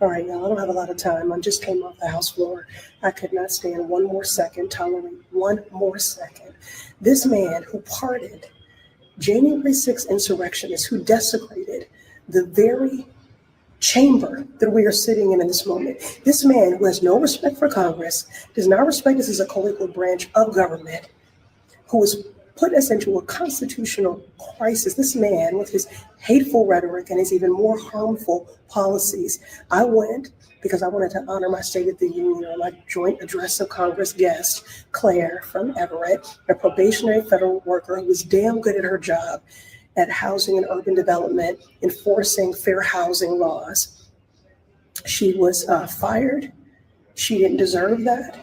All right, y'all, I don't have a lot of time. I just came off the House floor. I could not stand one more second, tolerate one more second. This man who pardoned January 6th insurrectionists, who desecrated the very chamber that we are sitting in this moment. This man who has no respect for Congress, does not respect us as a co-equal branch of government, who has put us into a constitutional crisis. This man with his hateful rhetoric and his even more harmful policies. I went because I wanted to honor my State of the Union or my joint address of Congress guest, Claire from Everett, a probationary federal worker who was damn good at her job at housing and urban development, enforcing fair housing laws. She was fired. She didn't deserve that.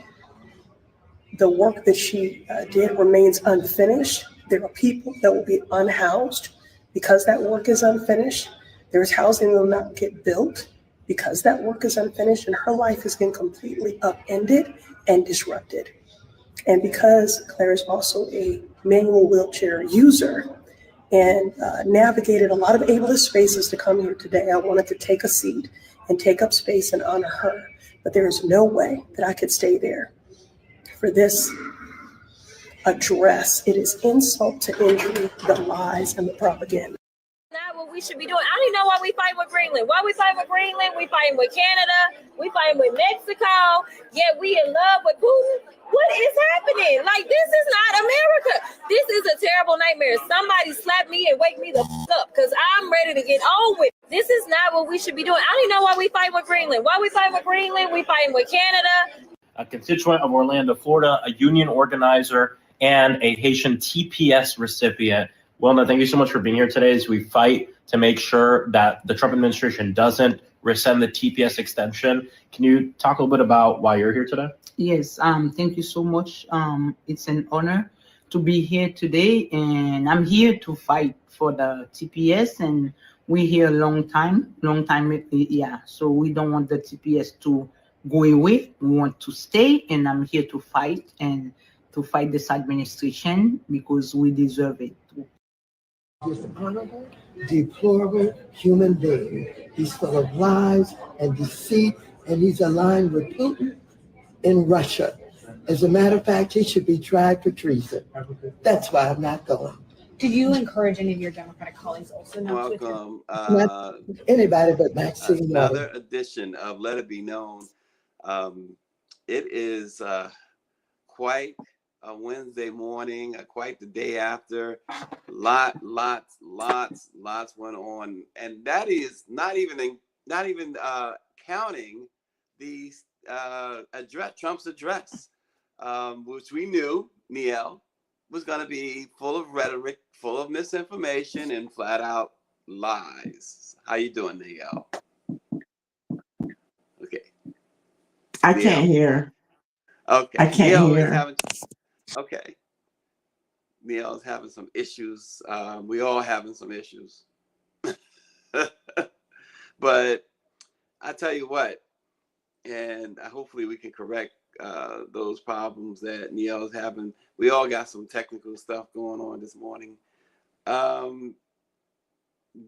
The work that she did remains unfinished. There are people that will be unhoused because that work is unfinished. There's housing that will not get built because that work is unfinished, and her life has been completely upended and disrupted. And because Claire is also a manual wheelchair user and navigated a lot of ableist spaces to come here today, I wanted to take a seat and take up space and honor her. But there is no way that I could stay there for this address. It is insult to injury, the lies and the propaganda. Not what we should be doing. I don't even know why we fight with Greenland. Why we fighting with Greenland? We fighting with Canada. We fighting with Mexico. Yet we in love with Putin. What is happening? Like, this is not America. This is a terrible nightmare. Somebody slap me and wake me the up because I'm ready to get on with it. This is not what we should be doing. I don't even know why we fighting with Greenland. Why we fighting with Greenland? We fighting with Canada. A constituent of Orlando, Florida, a union organizer, and a Haitian TPS recipient. Wilma, thank you so much for being here today as we fight to make sure that the Trump administration doesn't rescind the TPS extension. Can you talk a little bit about why you're here today? Yes, thank you so much. It's an honor to be here today, and I'm here to fight for the TPS, and we're here a long time, yeah. So we don't want the TPS to go away. We want to stay, and I'm here to fight and to fight this administration because we deserve it. Dishonorable, deplorable human being. He's full of lies and deceit, and he's aligned with Putin in Russia. As a matter of fact, he should be tried for treason. That's why I'm not going. Do you encourage any of your Democratic colleagues also not to? Welcome. Not anybody but Maxine. Another edition of Let It Be Known. It is quite a Wednesday morning, quite the day after. Lots went on, and that is not even counting the address, Trump's address, which we knew, Niel, was going to be full of rhetoric, full of misinformation, and flat out lies. How you doing, Niel? Okay. I can't hear. Okay. I can't hear. Okay. Neil's having some issues. We all having some issues. But I tell you what, and hopefully we can correct those problems that Neil's having. We all got some technical stuff going on this morning.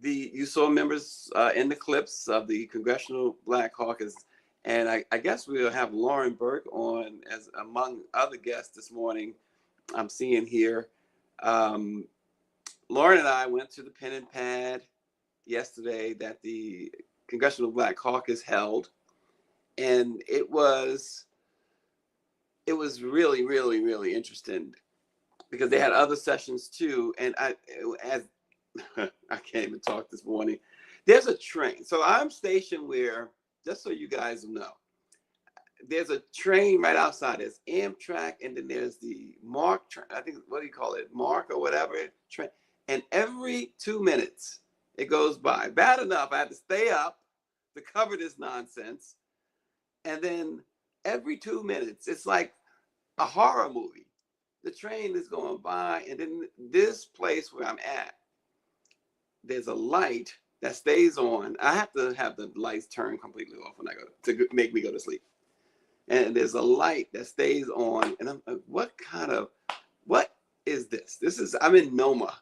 You saw members in the clips of the Congressional Black Caucus. And I guess we'll have Lauren Burke on as among other guests this morning. I'm seeing here. Lauren and I went to the pen and pad yesterday that the Congressional Black Caucus held. And it was really, really, really interesting because they had other sessions too. And I can't even talk this morning. There's a train. So I'm stationed where, just so you guys know, there's a train right outside. There's Amtrak, and then there's the Mark train. I think, what do you call it? Mark or whatever train. And every 2 minutes it goes by. Bad enough, I had to stay up to cover this nonsense. And then every 2 minutes, it's like a horror movie. The train is going by, and then this place where I'm at, there's a light that stays on. I have to have the lights turned completely off when I go to make me go to sleep. And there's a light that stays on, and I'm like, what is this? I'm in Noma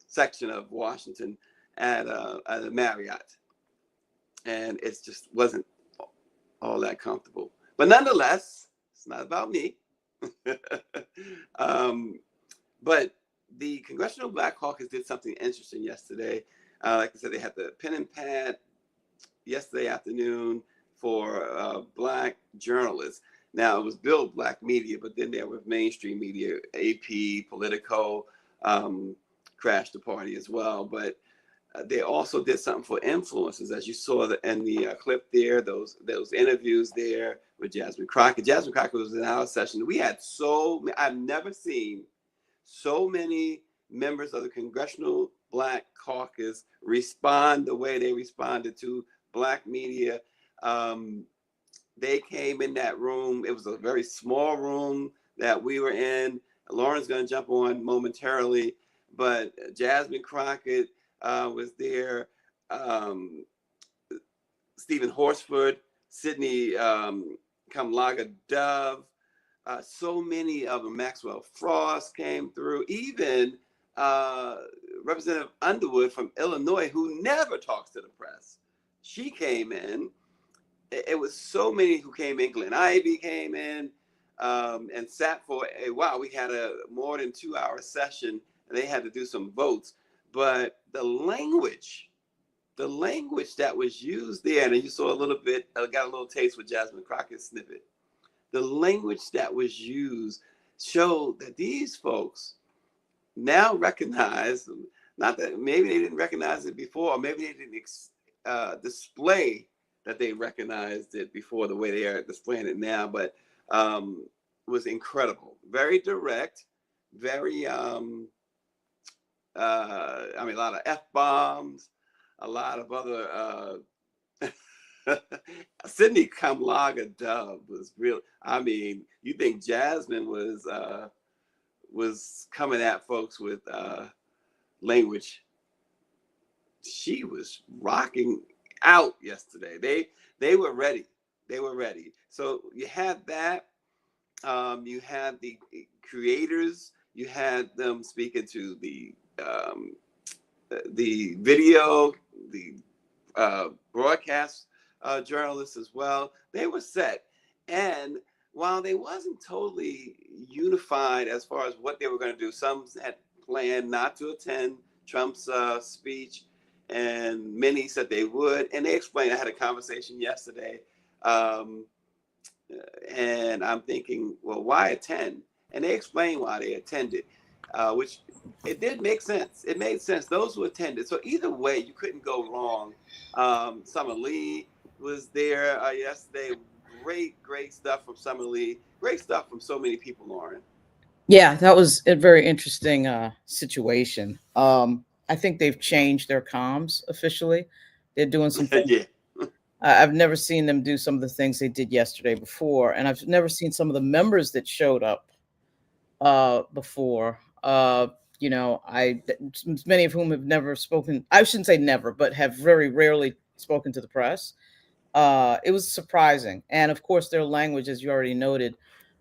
section of Washington at a Marriott, and it just wasn't all that comfortable. But nonetheless, it's not about me. But the Congressional Black Caucus did something interesting yesterday. Like I said, they had the pen and pad yesterday afternoon for Black journalists. Now, it was billed Black media, but then there was mainstream media, AP, Politico, crashed the party as well. But they also did something for influencers, as you saw in the clip there, those interviews there with Jasmine Crockett. Jasmine Crockett was in our session. We had I've never seen so many members of the Congressional Black Caucus respond the way they responded to Black media. They came in that room. It was a very small room that we were in. Lauren's going to jump on momentarily, but Jasmine Crockett was there. Stephen Horsford, Sidney Kamlaga Dove, so many of them. Maxwell Frost came through. Even Representative Underwood from Illinois, who never talks to the press, she came in. It was so many who came in. Glenn Ivey came in and sat for a while. We had a more than 2-hour session, and they had to do some votes. But the language that was used there, and you saw a little bit, got a little taste with Jasmine Crockett's snippet. The language that was used showed that these folks now recognize, not that maybe they didn't recognize it before, or maybe they didn't display that they recognized it before the way they are displaying it now, but was incredible. Very direct, very, a lot of F-bombs, a lot of other, Sidney Kamlaga Dove was real. You think Jasmine was coming at folks with language. She was rocking out yesterday. They were ready. So you had that. You had the creators. You had them speaking to the video, the broadcast journalists as well. They were set. And while they wasn't totally unified as far as what they were going to do, some had planned not to attend Trump's speech, and many said they would. And they explained, I had a conversation yesterday, and I'm thinking, well, why attend? And they explained why they attended, which it did make sense. It made sense, those who attended. So either way, you couldn't go wrong. Summer Lee was there yesterday. Great stuff from Summer Lee. Great stuff from so many people, Lauren. Yeah, that was a very interesting situation. I think they've changed their comms officially. They're doing some things. Yeah. I've never seen them do some of the things they did yesterday before, and I've never seen some of the members that showed up before. Many of whom have never spoken. I shouldn't say never, but have very rarely spoken to the press. It was surprising, and of course, their language, as you already noted,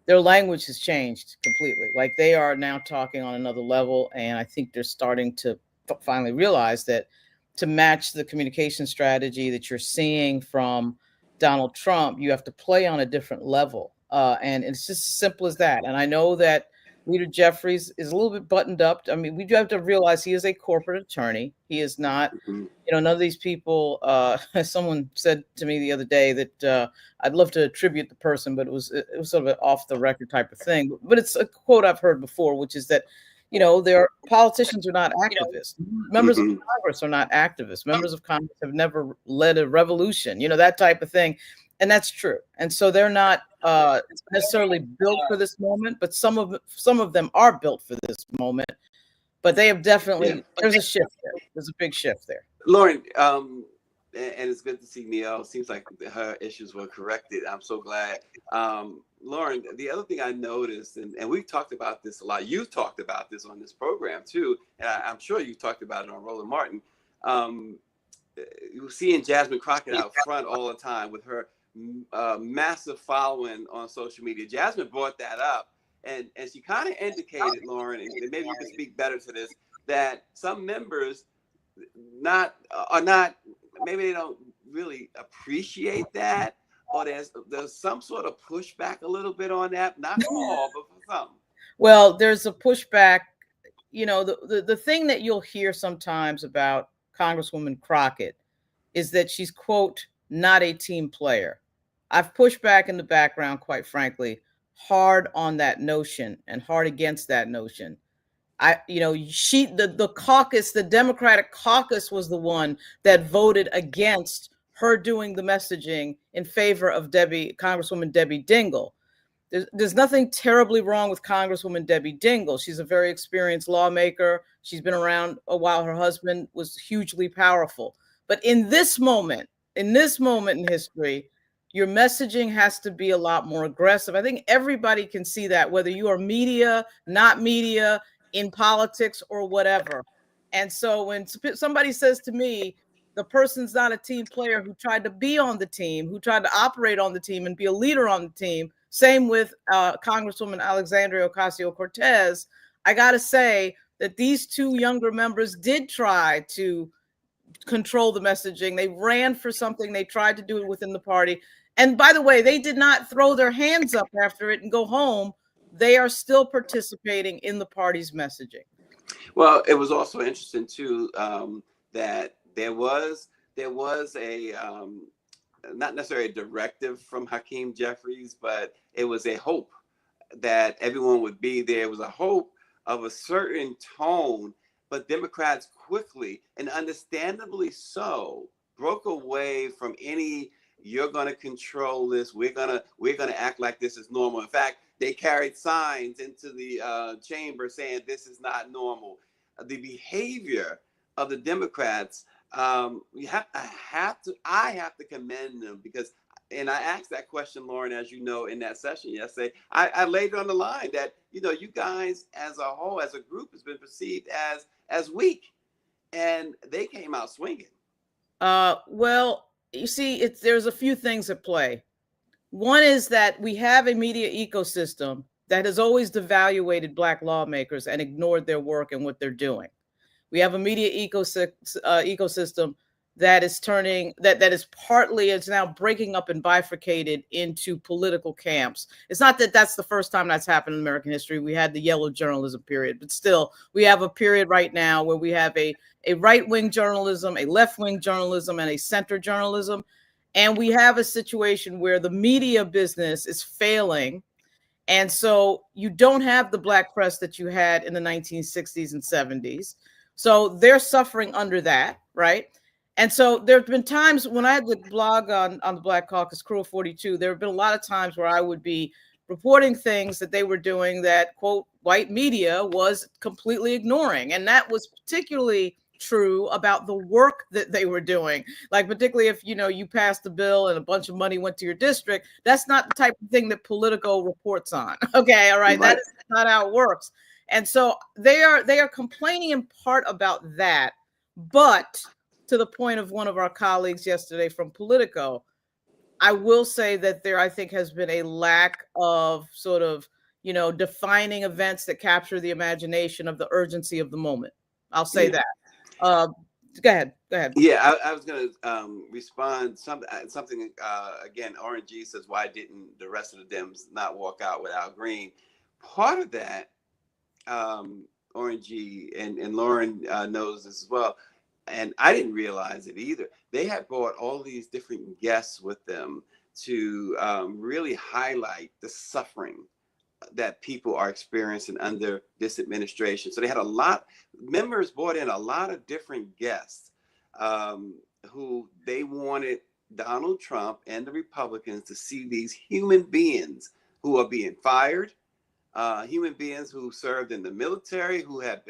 their language has changed completely. Like, they are now talking on another level, and I think they're starting to finally realize that to match the communication strategy that you're seeing from Donald Trump, you have to play on a different level. And it's just as simple as that. And I know that Leader Jeffries is a little bit buttoned up. I mean, we do have to realize he is a corporate attorney. He is not, none of these people, someone said to me the other day that I'd love to attribute the person, but it was sort of an off the record type of thing. But it's a quote I've heard before, which is that, their politicians are not activists. Members of Mhm. Congress are not activists. Members of Congress have never led a revolution, that type of thing. And that's true. And so they're not necessarily built for this moment, but some of them are built for this moment. But they have definitely, there's a shift there. There's a big shift there. Lauren, and it's good to see Neil. Seems like her issues were corrected. I'm so glad. Lauren, the other thing I noticed, and we've talked about this a lot. You've talked about this on this program too, and I'm sure you've talked about it on Roland Martin. You're seeing Jasmine Crockett out front all the time with her massive following on social media. Jasmine brought that up, and she kind of indicated, Lauren, and maybe you can speak better to this, that some members are not, maybe they don't really appreciate that, or there's some sort of pushback a little bit on that, not for all, but for some. Well, there's a pushback. The thing that you'll hear sometimes about Congresswoman Crockett is that she's, quote, not a team player. I've pushed back in the background, quite frankly, hard on that notion and hard against that notion. The caucus, the Democratic caucus was the one that voted against her doing the messaging in favor of Congresswoman Debbie Dingell. There's nothing terribly wrong with Congresswoman Debbie Dingell. She's a very experienced lawmaker. She's been around a while. Her husband was hugely powerful. But in this moment in history, your messaging has to be a lot more aggressive. I think everybody can see that, whether you are media, not media, in politics or whatever. And so when somebody says to me, the person's not a team player who tried to be on the team, who tried to operate on the team and be a leader on the team, same with Congresswoman Alexandria Ocasio-Cortez, I got to say that these two younger members did try to control the messaging. They ran for something. They tried to do it within the party. And by the way, they did not throw their hands up after it and go home. They are still participating in the party's messaging. Well, it was also interesting too that there was a not necessarily a directive from Hakeem Jeffries, but it was a hope that everyone would be there. It was a hope of a certain tone, but Democrats quickly and understandably so broke away from any "you're going to control this, we're going to act like this is normal." In fact, they carried signs into the chamber saying this is not normal. The behavior of the Democrats, I have to commend them, because, and I asked that question, Lauren, as you know, in that session yesterday, I laid it on the line that, you guys as a whole, as a group, has been perceived as weak, and they came out swinging. Well, you see, there's a few things at play. One is that we have a media ecosystem that has always devaluated Black lawmakers and ignored their work and what they're doing. We have a media ecosystem that is it's now breaking up and bifurcated into political camps. It's not that that's the first time that's happened in American history. We had the yellow journalism period, but still we have a period right now where we have a right-wing journalism, a left-wing journalism, and a center journalism. And we have a situation where the media business is failing. And so you don't have the black press that you had in the 1960s and 70s. So they're suffering under that, right? And so there have been times when I had the blog on the Black Caucus, Cruel 42, there have been a lot of times where I would be reporting things that they were doing that, quote, white media was completely ignoring. And that was particularly true about the work that they were doing. Like, particularly if, you passed a bill and a bunch of money went to your district, that's not the type of thing that Politico reports on. Okay, all right, that is not how it works. And so they are complaining in part about that. But to the point of one of our colleagues yesterday from Politico, I will say that there, I think, has been a lack of sort of, defining events that capture the imagination of the urgency of the moment. I'll say that. Go ahead. Yeah, I was going to respond something again. Orange G says, why didn't the rest of the Dems not walk out without Green? Part of that, Orange G and Lauren knows this as well, and I didn't realize it either. They had brought all these different guests with them to really highlight the suffering that people are experiencing under this administration. So they had members brought in a lot of different guests who they wanted Donald Trump and the Republicans to see these human beings who are being fired, human beings who served in the military, who have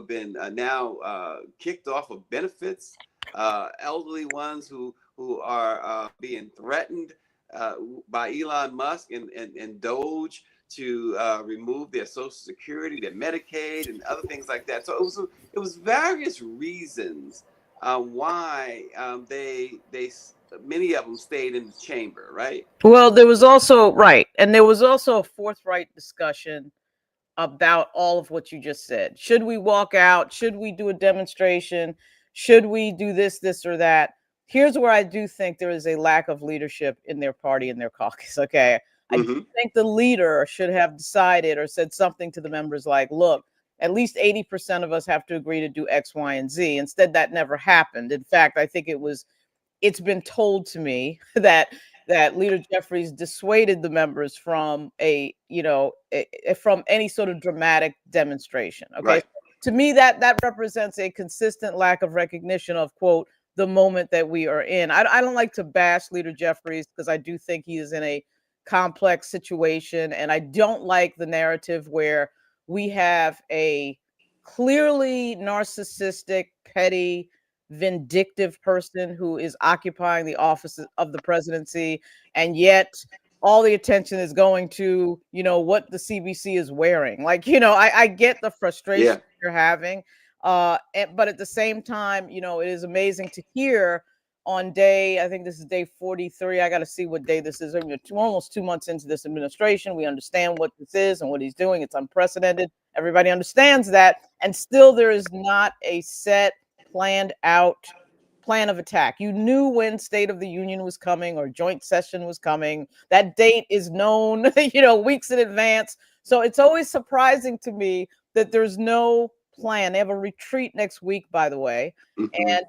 been now kicked off of benefits, elderly ones who are being threatened by Elon Musk and Doge to remove their Social Security, their Medicaid, and other things like that. So it was various reasons why many of them stayed in the chamber, right? Well, there was also a forthright discussion about all of what you just said. Should we walk out? Should we do a demonstration? Should we do this, or that? Here's where I do think there is a lack of leadership in their party and their caucus. Okay. I do think the leader should have decided or said something to the members like, look, at least 80% of us have to agree to do X, Y, and Z. Instead, that never happened. In fact, I think it's been told to me that Leader Jeffries dissuaded the members from from any sort of dramatic demonstration. Okay. Right. To me, that represents a consistent lack of recognition of, quote, the moment that we are in. I don't like to bash Leader Jeffries because I do think he is in a complex situation. And I don't like the narrative where we have a clearly narcissistic, petty, vindictive person who is occupying the office of the presidency, and yet all the attention is going to what the CBC is wearing. Like, I get the frustration you're having, but at the same time, it is amazing to hear on I think this is day 43. I got to see what day this is. We're almost 2 months into this administration. We understand what this is and what he's doing. It's unprecedented. Everybody understands that, and still there is not a set, planned out plan of attack. You knew when State of the Union was coming or joint session was coming. That date is known, weeks in advance. So it's always surprising to me that there's no plan. They have a retreat next week, by the way, and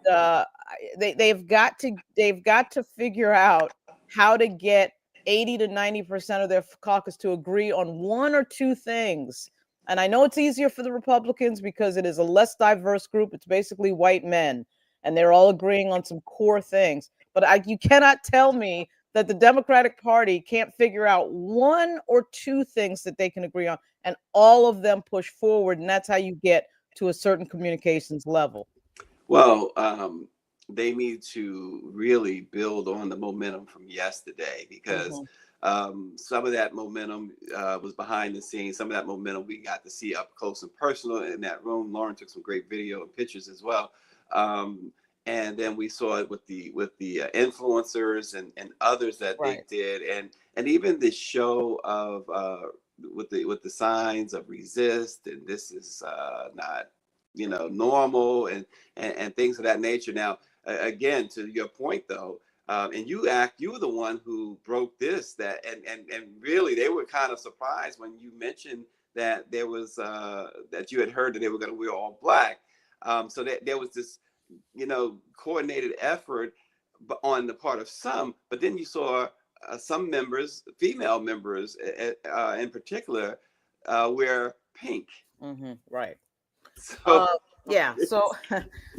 they've got to figure out how to get 80 to 90% of their caucus to agree on one or two things. And I know it's easier for the Republicans because it is a less diverse group. It's basically white men, and they're all agreeing on some core things. But you cannot tell me that the Democratic Party can't figure out one or two things that they can agree on, and all of them push forward. And that's how you get to a certain communications level. Well, they need to really build on the momentum from yesterday, because some of that momentum was behind the scenes. Some of that momentum we got to see up close and personal in that room. Lauren took some great video and pictures as well. And then we saw it with the influencers and others that they did, and even the show of with the signs of resist, and this is not normal, and things of that nature. Now, again, to your point though, and you were the one who broke this, and really they were kind of surprised when you mentioned that there was that you had heard that they were going to wear all black. So that there was this coordinated effort on the part of some, but then you saw some members, female members in particular, wear pink. Right. So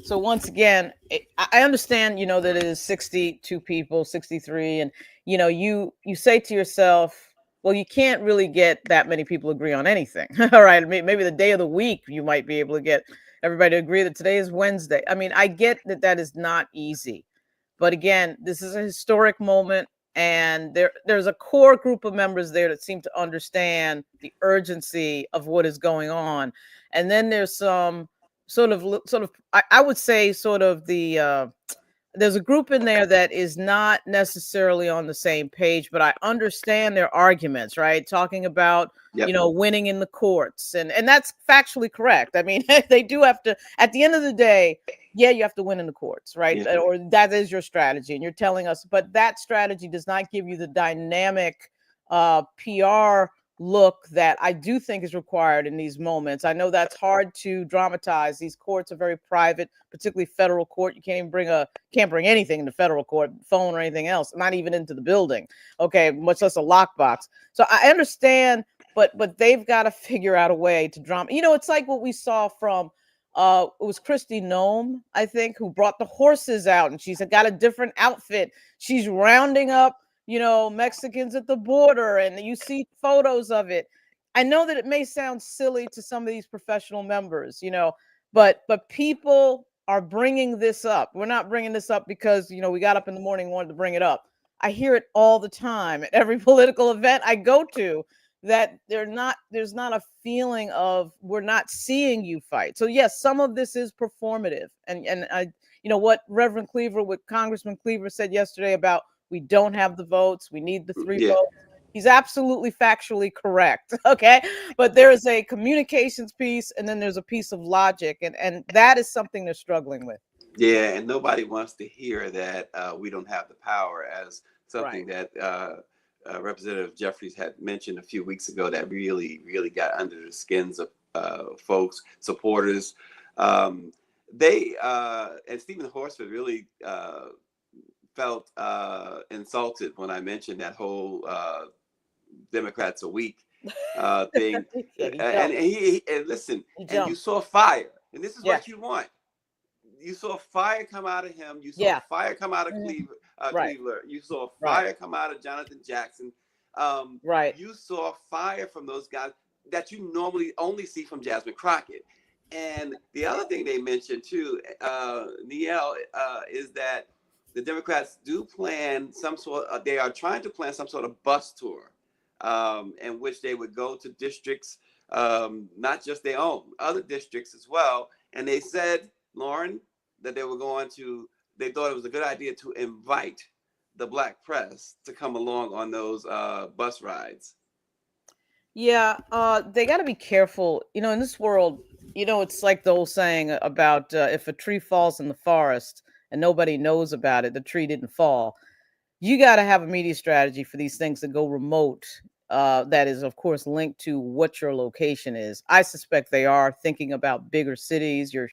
so once again, I understand that it is 62 people, 63, and you say to yourself, well, you can't really get that many people to agree on anything. All right, maybe the day of the week you might be able to get everybody to agree that today is Wednesday. I mean, I get that is not easy, but again, this is a historic moment, and there's a core group of members there that seem to understand the urgency of what is going on, and then there's some sort of I would say sort of the there's a group in there that is not necessarily on the same page, but I understand their arguments, right? Talking about, winning in the courts. And that's factually correct. I mean, they do have to, at the end of the day, you have to win in the courts, right? Yeah. Or that is your strategy. And you're telling us, but that strategy does not give you the dynamic PR look that I do think is required in these moments. I know that's hard to dramatize. These courts are very private, particularly federal court. You can't even can't bring anything into federal court, phone or anything else, not even into the building. Okay, much less a lockbox. So I understand but they've got to figure out a way to drama. It's like what we saw from it was Christy Nome, I think, who brought the horses out, and she's got a different outfit. She's rounding up, Mexicans at the border, and you see photos of it. I know that it may sound silly to some of these professional members, but people are bringing this up. We're not bringing this up because, we got up in the morning and wanted to bring it up. I hear it all the time at every political event I go to, that there's not a feeling of we're not seeing you fight. So yes, some of this is performative. And I, what Reverend Cleaver, what Congressman Cleaver said yesterday about we don't have the votes, we need the 3 votes. He's absolutely factually correct. Okay. But there is a communications piece, and then there's a piece of logic. And that is something they're struggling with. Yeah. And nobody wants to hear that we don't have the power, as something that Representative Jeffries had mentioned a few weeks ago that really, really got under the skins of folks, supporters. They and Stephen Horsford really felt insulted when I mentioned that whole Democrats a week thing. And listen, and you saw fire, and this is what you want. You saw fire come out of him. You saw fire come out of Cleaver. You saw fire come out of Jonathan Jackson. You saw fire from those guys that you normally only see from Jasmine Crockett. And the other thing they mentioned too, Niele, is that the Democrats do plan they are trying to plan some sort of bus tour in which they would go to districts, not just their own, other districts as well. And they said, Lauren, that they thought it was a good idea to invite the Black press to come along on those bus rides. Yeah, they got to be careful. In this world, it's like the old saying about if a tree falls in the forest and nobody knows about it, the tree didn't fall. You got to have a media strategy for these things that go remote. That is, of course, linked to what your location is. I suspect they are thinking about bigger cities, your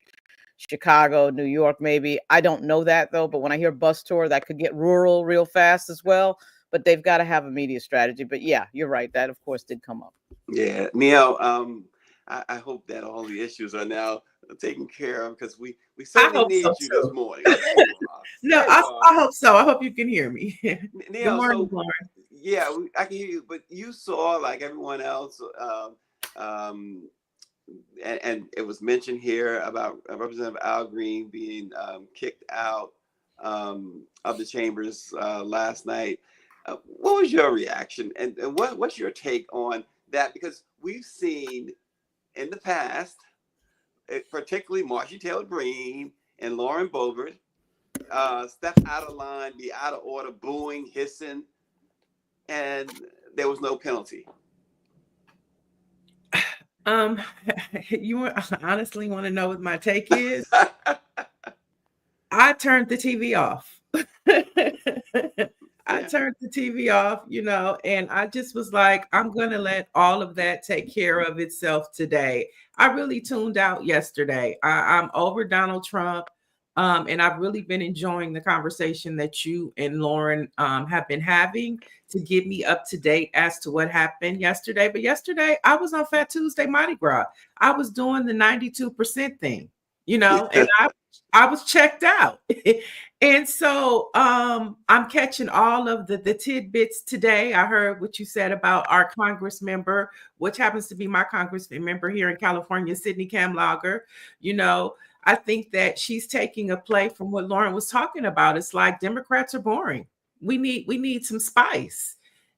Chicago, New York, maybe. I don't know that, though. But when I hear bus tour, that could get rural real fast as well. But they've got to have a media strategy. But yeah, you're right. That, of course, did come up. Yeah. Niele, I hope that all the issues are now taken care of, because we certainly need you this morning. No, I hope so. I hope you can hear me. Niele, Good morning, Lauren. Yeah, I can hear you, but you saw, like everyone else, and it was mentioned here about Representative Al Green being kicked out of the chambers last night. What was your reaction, and what's your take on that? Because we've seen in the past, particularly Marjorie Taylor Greene and Lauren Boebert, step out of line, be out of order, booing, hissing, and there was no penalty. You honestly want to know what my take is? I turned the TV off. I turned the TV off, and I just was like, I'm going to let all of that take care of itself today. I really tuned out yesterday. I'm over Donald Trump. And I've really been enjoying the conversation that you and Lauren have been having to get me up to date as to what happened yesterday. But yesterday I was on Fat Tuesday Mardi Gras. I was doing the 92% thing, and I was checked out. And so I'm catching all of the tidbits today. I heard what you said about our Congress member, which happens to be my Congressman member here in California, Sidney Kamlager. I think that she's taking a play from what Lauren was talking about. It's like Democrats are boring. We need some spice.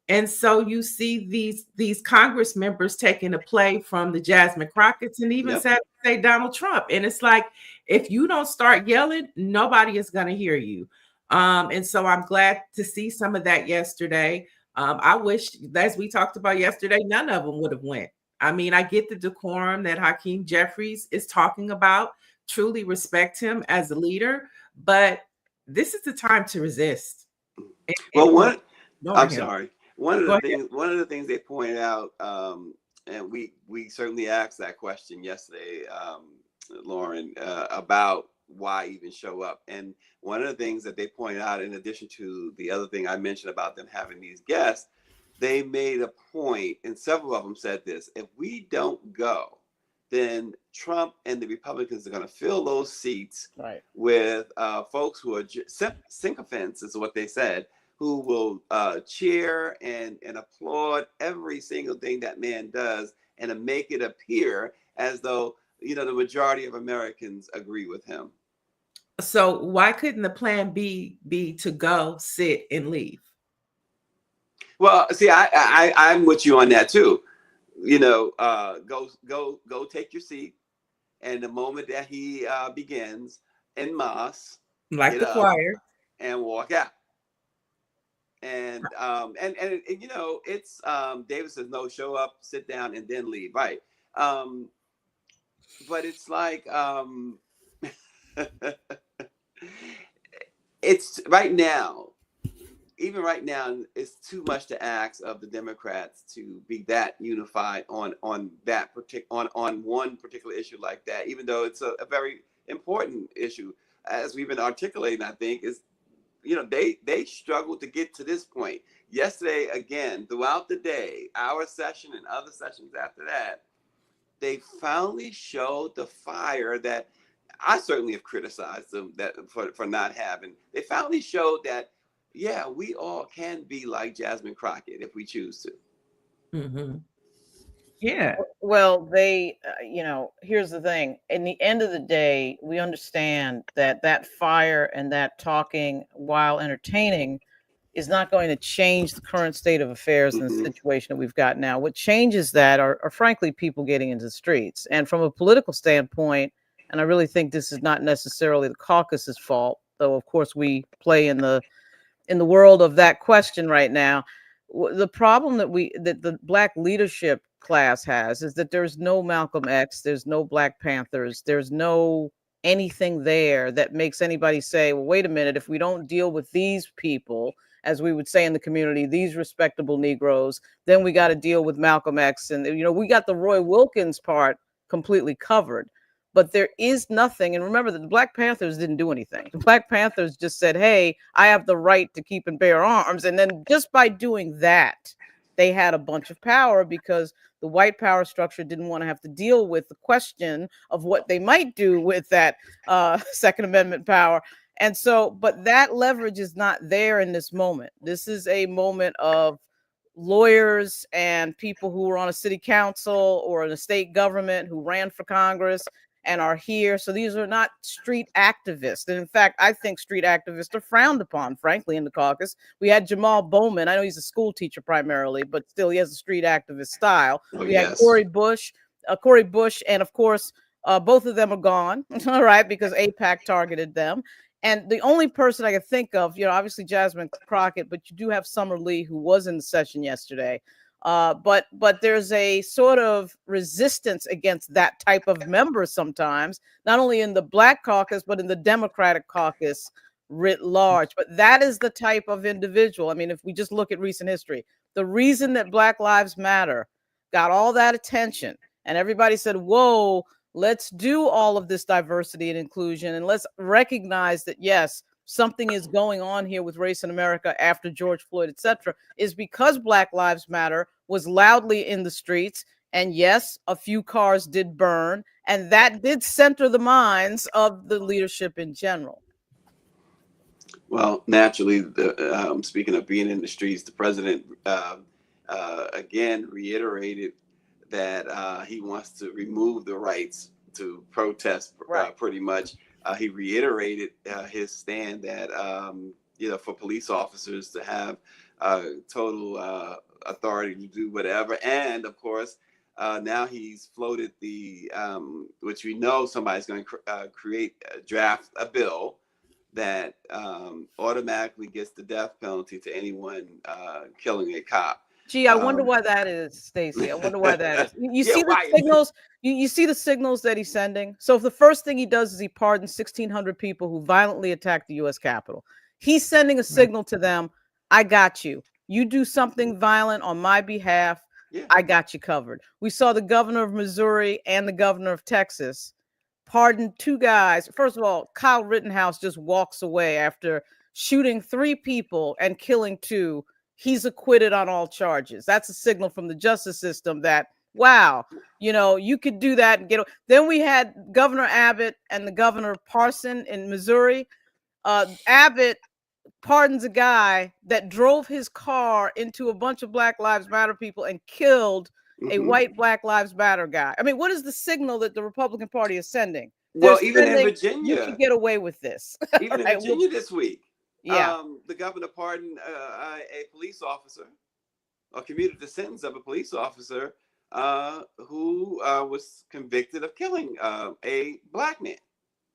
And so you see these Congress members taking a play from the Jasmine Crockett's and even say Donald Trump. And it's like, if you don't start yelling, nobody is going to hear you. And so I'm glad to see some of that yesterday. I wish, as we talked about yesterday, none of them would have went. I mean, I get the decorum that Hakeem Jeffries is talking about. Truly respect him as a leader, but this is the time to resist. One of the things they pointed out, and we certainly asked that question yesterday, Lauren, about why even show up. And one of the things that they pointed out, in addition to the other thing I mentioned about them having these guests, they made a point, and several of them said this: if we don't go, then Trump and the Republicans are going to fill those seats with folks who are sycophants, is what they said, who will cheer and applaud every single thing that man does and to make it appear as though, you know, the majority of Americans agree with him. So why couldn't the plan B be to go, sit, and leave? Well, see, I'm with you on that too. You know, go take your seat, and the moment that he begins en masse, like the choir, and walk out. And you know, it's David says no, show up, sit down, and then leave, right? But it's like it's right now. Even right now, it's too much to ask of the Democrats to be that unified on that on one particular issue like that. Even though it's a very important issue, as we've been articulating, I think is, you know, they struggled to get to this point. Yesterday, again, throughout the day, our session and other sessions after that, they finally showed the fire that I certainly have criticized them for not having. They finally showed that, yeah, we all can be like Jasmine Crockett if we choose to. Mm-hmm. Yeah. Well, they, you know, here's the thing. In the end of the day, we understand that that fire and that talking while entertaining is not going to change the current state of affairs and the situation that we've got now. What changes that are frankly people getting into the streets. And from a political standpoint, and I really think this is not necessarily the caucus's fault, though of course we play in the world of that question right now. The problem that the Black leadership class has is that there's no Malcolm X, there's no Black Panthers, there's no anything there that makes anybody say, well, wait a minute, if we don't deal with these people, as we would say in the community, these respectable Negroes, then we got to deal with Malcolm X. And, you know, we got the Roy Wilkins part completely covered. But there is nothing. And remember that the Black Panthers didn't do anything. The Black Panthers just said, hey, I have the right to keep and bear arms. And then just by doing that, they had a bunch of power because the white power structure didn't want to have to deal with the question of what they might do with that Second Amendment power. And so, but that leverage is not there in this moment. This is a moment of lawyers and people who were on a city council or in a state government who ran for Congress and are here. So these are not street activists. And in fact, I think street activists are frowned upon, frankly, in the caucus. We had Jamal Bowman. I know he's a school teacher primarily, but still he has a street activist style. We had Cori Bush, and of course, both of them are gone, all right, because AIPAC targeted them. And the only person I could think of, you know, obviously Jasmine Crockett, but you do have Summer Lee, who was in the session yesterday. But there's a sort of resistance against that type of member sometimes, not only in the Black caucus, but in the Democratic caucus writ large. But that is the type of individual. I mean, if we just look at recent history, the reason that Black Lives Matter got all that attention and everybody said, whoa, let's do all of this diversity and inclusion, and let's recognize that, yes, something is going on here with race in America after George Floyd, etc., is because Black Lives Matter was loudly in the streets. And yes, a few cars did burn, and that did center the minds of the leadership in general. Well, naturally, speaking of being in the streets, the president again reiterated that he wants to remove the rights to protest, pretty much. He reiterated his stand that, you know, for police officers to have total authority to do whatever. And of course, now he's floated the, which we know somebody's going to draft a bill that automatically gets the death penalty to anyone killing a cop. Gee, I wonder why that is, Stacey. I wonder why that is. You see the signals. You see the signals that he's sending. So if the first thing he does is he pardons 1,600 people who violently attacked the U.S. Capitol, he's sending a signal to them: I got you. You do something violent on my behalf, I got you covered. We saw the governor of Missouri and the governor of Texas pardon two guys. First of all, Kyle Rittenhouse just walks away after shooting 3 people and killing 2 he's acquitted on all charges. That's a signal from the justice system that, wow, you could do that and get. Then we had Governor Abbott and the Governor Parson in Missouri. Abbott pardons a guy that drove his car into a bunch of Black Lives Matter people and killed a white Black Lives Matter guy. I mean, what is the signal that the Republican Party is sending? Well, even in Virginia, you can get away with this. Even in Virginia this week, yeah, the governor pardoned a police officer, or commuted the sentence of a police officer who was convicted of killing a Black man.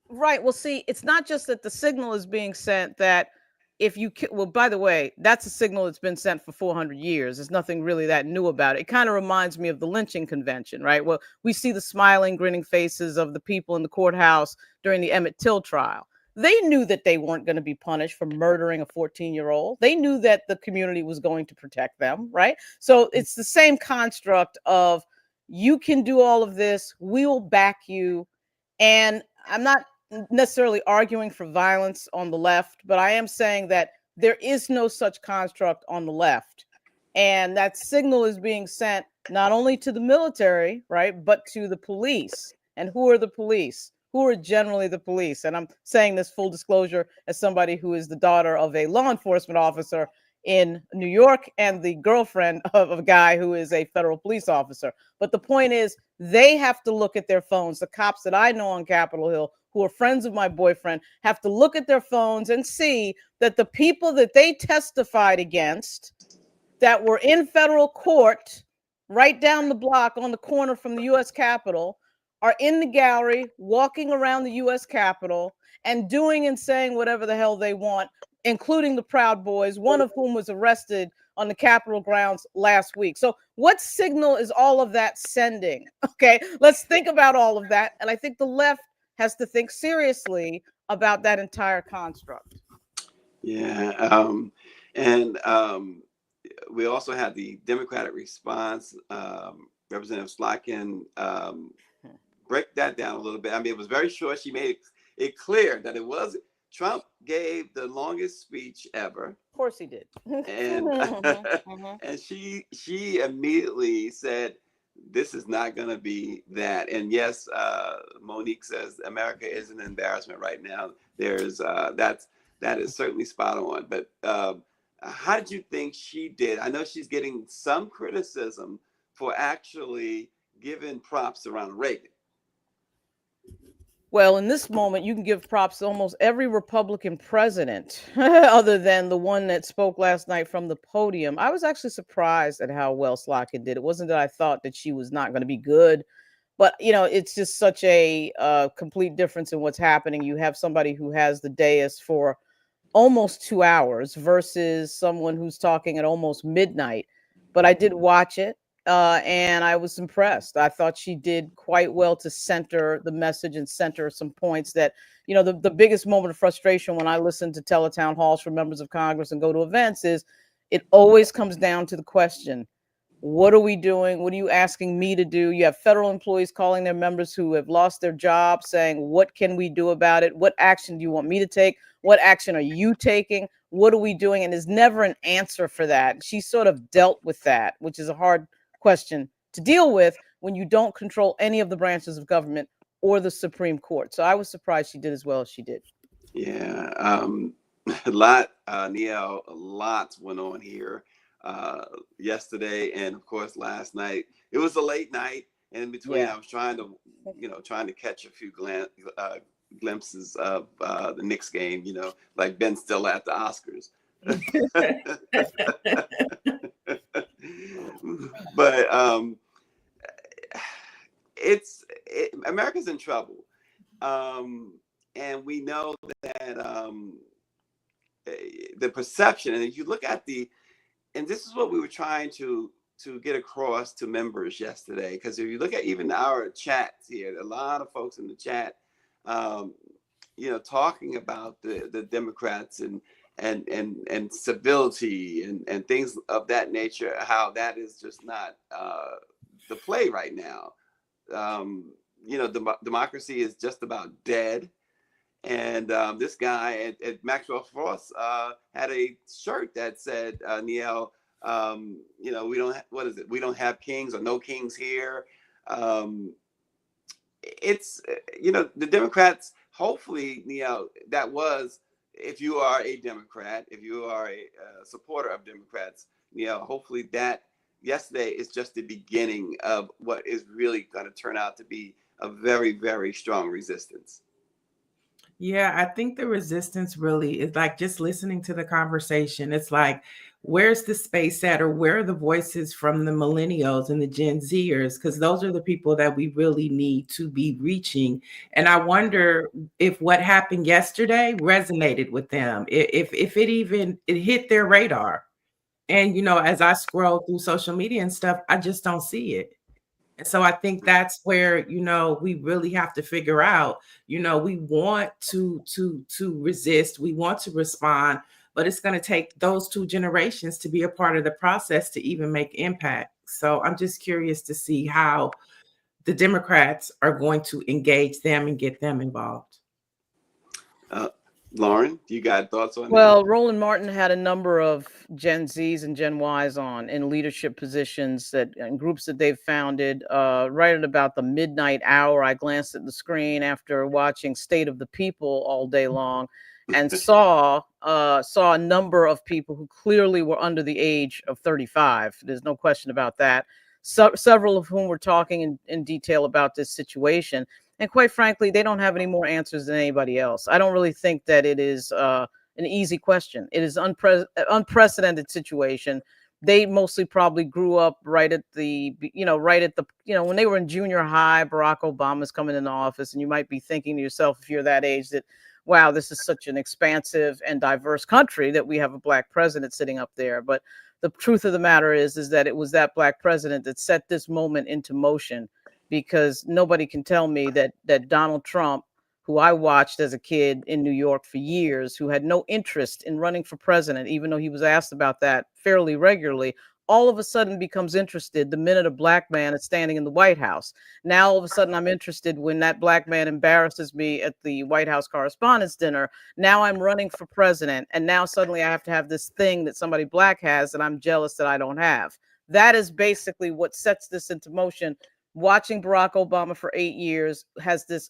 Right. Well, see, it's not just that the signal is being sent that if you, well, by the way, that's a signal that's been sent for 400 years. There's nothing really that new about it. It kind of reminds me of the lynching convention, right? Well, we see the smiling, grinning faces of the people in the courthouse during the Emmett Till trial. They knew that they weren't going to be punished for murdering a 14-year-old. They knew that the community was going to protect them, right? So it's the same construct of, you can do all of this, we will back you. And I'm not necessarily arguing for violence on the left, but I am saying that there is no such construct on the left. And that signal is being sent not only to the military, right, but to the police. And who are the police? Who are generally the police? And I'm saying this full disclosure as somebody who is the daughter of a law enforcement officer in New York and the girlfriend of a guy who is a federal police officer. But the point is, they have to look at their phones. The cops that I know on Capitol Hill, who are friends of my boyfriend, have to look at their phones and see that the people that they testified against that were in federal court right down the block on the corner from the U.S. Capitol are in the gallery, walking around the U.S. Capitol and doing and saying whatever the hell they want, including the Proud Boys, one of whom was arrested on the Capitol grounds last week. So what signal is all of that sending? Okay, let's think about all of that. And I think the left has to think seriously about that entire construct. Yeah, we also had the Democratic response. Representative Slotkin break that down a little bit. I mean, it was very short. She made it clear that it was Trump gave the longest speech ever. Of course he did. And and she immediately said, this is not going to be that. And yes, Monique says America is an embarrassment right now. There's that is certainly spot on. But how did you think she did? I know she's getting some criticism for actually giving props to Ronald Reagan. Well, in this moment, you can give props to almost every Republican president, other than the one that spoke last night from the podium. I was actually surprised at how well Slotkin did. It wasn't that I thought that she was not going to be good, but it's just such a complete difference in what's happening. You have somebody who has the dais for almost 2 hours versus someone who's talking at almost midnight. But I did watch it. And I was impressed. I thought she did quite well to center the message and center some points that, the biggest moment of frustration when I listen to teletown halls for members of Congress and go to events is it always comes down to the question, what are we doing? What are you asking me to do? You have federal employees calling their members who have lost their job saying, what can we do about it? What action do you want me to take? What action are you taking? What are we doing? And there's never an answer for that. She sort of dealt with that, which is a hard question to deal with when you don't control any of the branches of government or the Supreme Court. So I was surprised she did as well as she did. Yeah, a lot went on here yesterday, and of course last night. It was a late night, and in between I was trying to catch a few glimpses of the Knicks game. Like Ben Stiller at the Oscars. But America's in trouble, and we know that the perception, and if you look at and this is what we were trying to get across to members yesterday, because if you look at even our chats here, a lot of folks in the chat, talking about the Democrats and civility and things of that nature, how that is just not the play right now. Democracy is just about dead. And this guy at Maxwell Frost had a shirt that said, Niall, you know, we don't, what is it? We don't have kings or no kings here. It's, you know, the Democrats, hopefully, you know, that was, if you are a Democrat, if you are a supporter of Democrats, you know, hopefully that yesterday is just the beginning of what is really going to turn out to be a very, very strong resistance. Yeah, I think the resistance really is like just listening to the conversation. It's like, where's the space at, or where are the voices from the millennials and the Gen Zers? Because those are the people that we really need to be reaching. And I wonder if what happened yesterday resonated with them, if it hit their radar. And you know, as I scroll through social media and stuff, I just don't see it. And so I think that's where, you know, we really have to figure out, you know, we want to resist, we want to respond, but it's going to take those two generations to be a part of the process to even make impact. So I'm just curious to see how the Democrats are going to engage them and get them involved. Lauren, you got thoughts on that? Well, Roland Martin had a number of Gen Zs and Gen Ys on in leadership positions that and groups that they've founded. Right at about the midnight hour, I glanced at the screen after watching State of the People all day long, and saw a number of people who clearly were under the age of 35. There's no question about that. So, several of whom were talking in detail about this situation. And quite frankly, they don't have any more answers than anybody else. I don't really think that it is an easy question. It is unprecedented situation. They mostly probably grew up right at the, when they were in junior high, Barack Obama's coming into office, and you might be thinking to yourself, if you're that age, that, wow, this is such an expansive and diverse country that we have a Black president sitting up there. But the truth of the matter is that it was that Black president that set this moment into motion. Because nobody can tell me that Donald Trump, who I watched as a kid in New York for years, who had no interest in running for president, even though he was asked about that fairly regularly, all of a sudden becomes interested the minute a Black man is standing in the White House. Now, all of a sudden, I'm interested when that Black man embarrasses me at the White House Correspondents' Dinner. Now I'm running for president. And now suddenly I have to have this thing that somebody Black has that I'm jealous that I don't have. That is basically what sets this into motion. Watching Barack Obama for 8 years, has this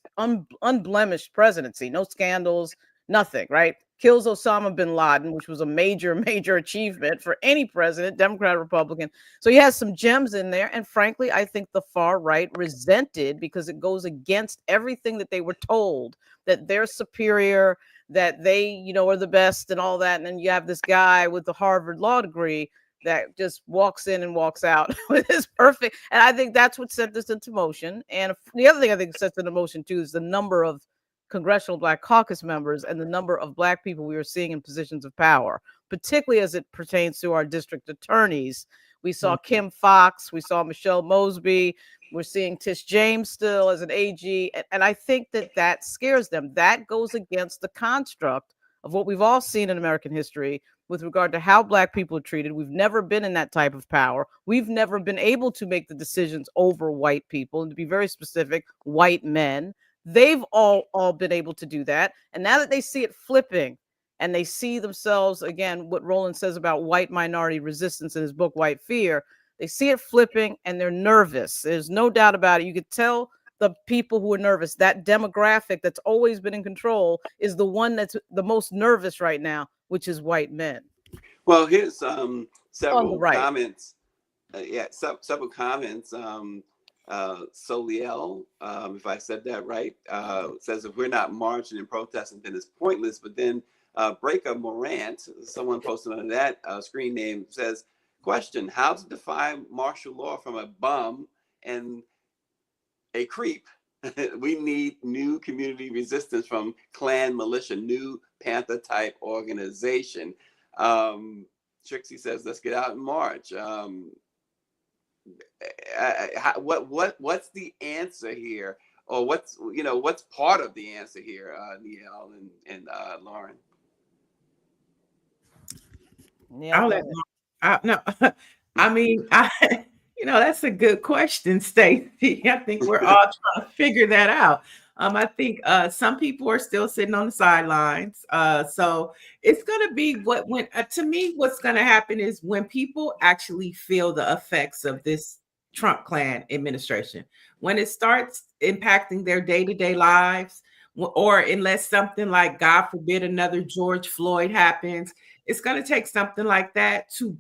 unblemished presidency, no scandals, nothing, right? Kills Osama bin Laden, which was a major, major achievement for any president, Democrat or Republican. So he has some gems in there. And frankly, I think the far right resented because it goes against everything that they were told, that they're superior, that they, are the best and all that. And then you have this guy with the Harvard law degree that just walks in and walks out with his perfect. And I think that's what set this into motion. And the other thing I think sets into motion too is the number of Congressional Black Caucus members and the number of Black people we are seeing in positions of power, particularly as it pertains to our district attorneys. We saw Kim Foxx, we saw Michelle Mosby, we're seeing Tish James still as an AG. And I think that scares them. That goes against the construct of what we've all seen in American history with regard to how Black people are treated. We've never been in that type of power. We've never been able to make the decisions over white people, and to be very specific, white men. They've all been able to do that. And now that they see it flipping and they see themselves, again, what Roland says about white minority resistance in his book, White Fear, they see it flipping and they're nervous. There's no doubt about it. You could tell the people who are nervous, that demographic that's always been in control is the one that's the most nervous right now, which is white men. Well, here's several comments. Several comments. Soliel, if I said that right, says if we're not marching and protesting, then it's pointless. But then Breaker Morant, someone posted on that screen name, says, question, how to define martial law from a bum and a creep? We need new community resistance from Klan militia, new Panther type organization. Trixie says, let's get out and march. What's the answer here, or what's part of the answer here, Niall and Lauren? Yeah, that's a good question, Stacey. I think we're all trying to figure that out. I think some people are still sitting on the sidelines. So it's going to be to me, what's going to happen is when people actually feel the effects of this Trump clan administration, when it starts impacting their day-to-day lives, or unless something like, God forbid, another George Floyd happens, it's going to take something like that to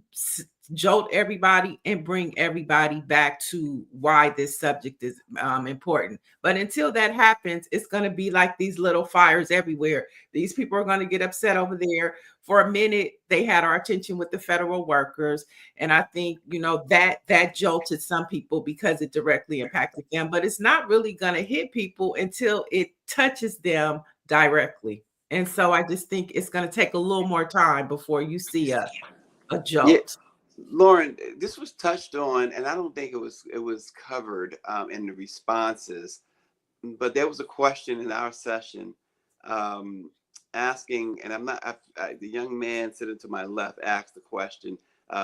jolt everybody and bring everybody back to why this subject is important. But until that happens, it's going to be like these little fires everywhere. These people are going to get upset over there. For a minute, they had our attention with the federal workers, and I think that jolted some people because it directly impacted them. But it's not really going to hit people until it touches them directly. And so I just think it's going to take a little more time before you see a jolt. Yeah. Lauren, this was touched on, and I don't think it was covered in the responses, but there was a question in our session asking, and the young man sitting to my left asked the question.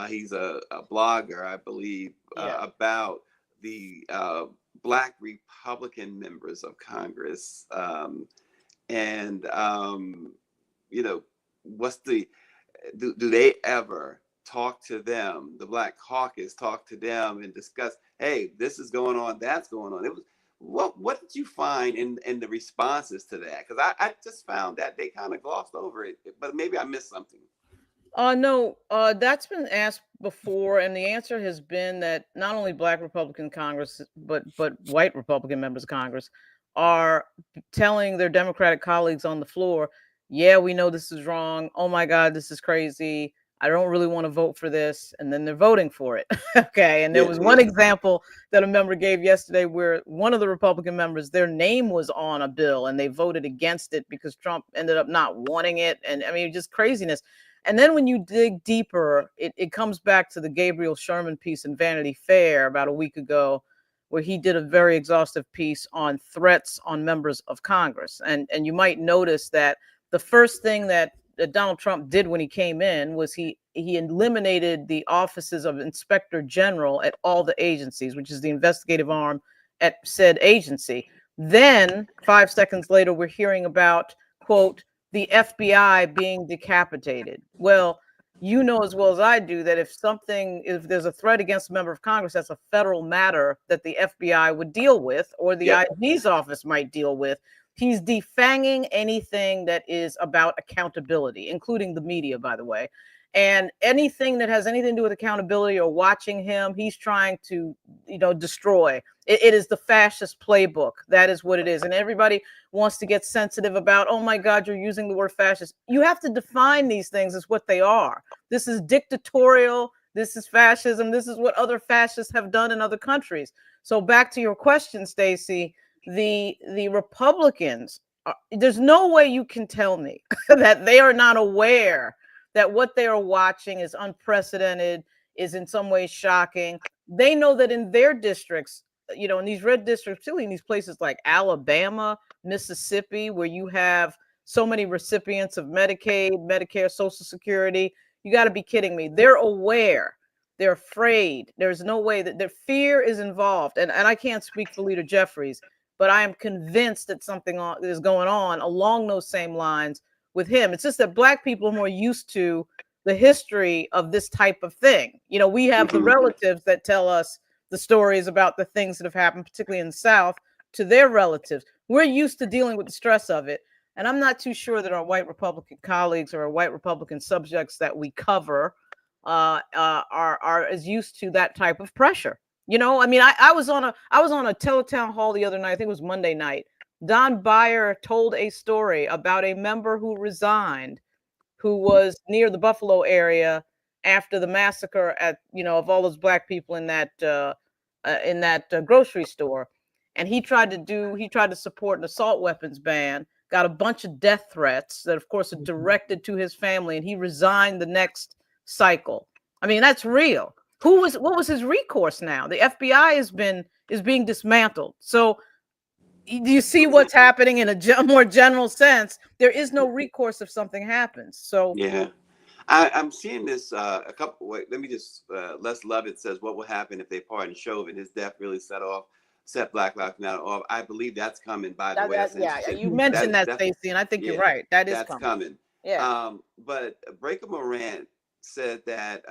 He's a blogger, I believe, about the Black Republican members of Congress, what's do they ever talk to them, the Black Caucus talk to them and discuss, hey, this is going on, that's going on. It was what did you find in the responses to that? Because I just found that they kind of glossed over it, but maybe I missed something. No, that's been asked before, and the answer has been that not only Black Republican Congress, but white Republican members of Congress are telling their Democratic colleagues on the floor, yeah, we know this is wrong. Oh my God, this is crazy. I don't really want to vote for this. And then they're voting for it. Okay. And there was one example that a member gave yesterday where one of the Republican members, their name was on a bill and they voted against it because Trump ended up not wanting it. And I mean, just craziness. And then when you dig deeper, it comes back to the Gabriel Sherman piece in Vanity Fair about a week ago, where he did a very exhaustive piece on threats on members of Congress. And you might notice that the first thing that Donald Trump did when he came in was he eliminated the offices of Inspector General at all the agencies, which is the investigative arm at said agency. Then 5 seconds later, we're hearing about, quote, the FBI being decapitated. Well, you know as well as I do that if there's a threat against a member of Congress, that's a federal matter that the FBI would deal with, or the IG's office might deal with. He's defanging anything that is about accountability, including the media, by the way. And anything that has anything to do with accountability or watching him, he's trying to, destroy. It is the fascist playbook. That is what it is. And everybody wants to get sensitive about, oh my God, you're using the word fascist. You have to define these things as what they are. This is dictatorial. This is fascism. This is what other fascists have done in other countries. So back to your question, Stacey, the Republicans, there's no way you can tell me that they are not aware that what they are watching is unprecedented, is in some ways shocking. They know that in their districts, in these red districts, particularly in these places like Alabama, Mississippi, where you have so many recipients of Medicaid, Medicare, Social Security, you got to be kidding me. They're aware. They're afraid. There's no way that their fear is involved. And I can't speak for Leader Jeffries, but I am convinced that something is going on along those same lines with him. It's just that Black people are more used to the history of this type of thing. We have the relatives that tell us the stories about the things that have happened, particularly in the South, to their relatives. We're used to dealing with the stress of it. And I'm not too sure that our white Republican colleagues or our white Republican subjects that we cover are as used to that type of pressure. I was on a teletown hall the other night. I think it was Monday night. Don Beyer told a story about a member who resigned, who was near the Buffalo area after the massacre of all those Black people in that grocery store. And he tried to support an assault weapons ban, got a bunch of death threats that of course are directed to his family, and he resigned the next cycle. I mean, that's real. What was his recourse now? The FBI is being dismantled. So do you see what's happening in a more general sense? There is no recourse if something happens. So yeah, I'm seeing this a couple. Let me just Les Lovett says, what will happen if they pardon Chauvin? His death really set off set Black Lives Matter off. I believe that's coming, by the way. That's Yeah, interesting. you mentioned that, Stacey, and I think you're right. That is coming. Yeah. But Breaker Morant said that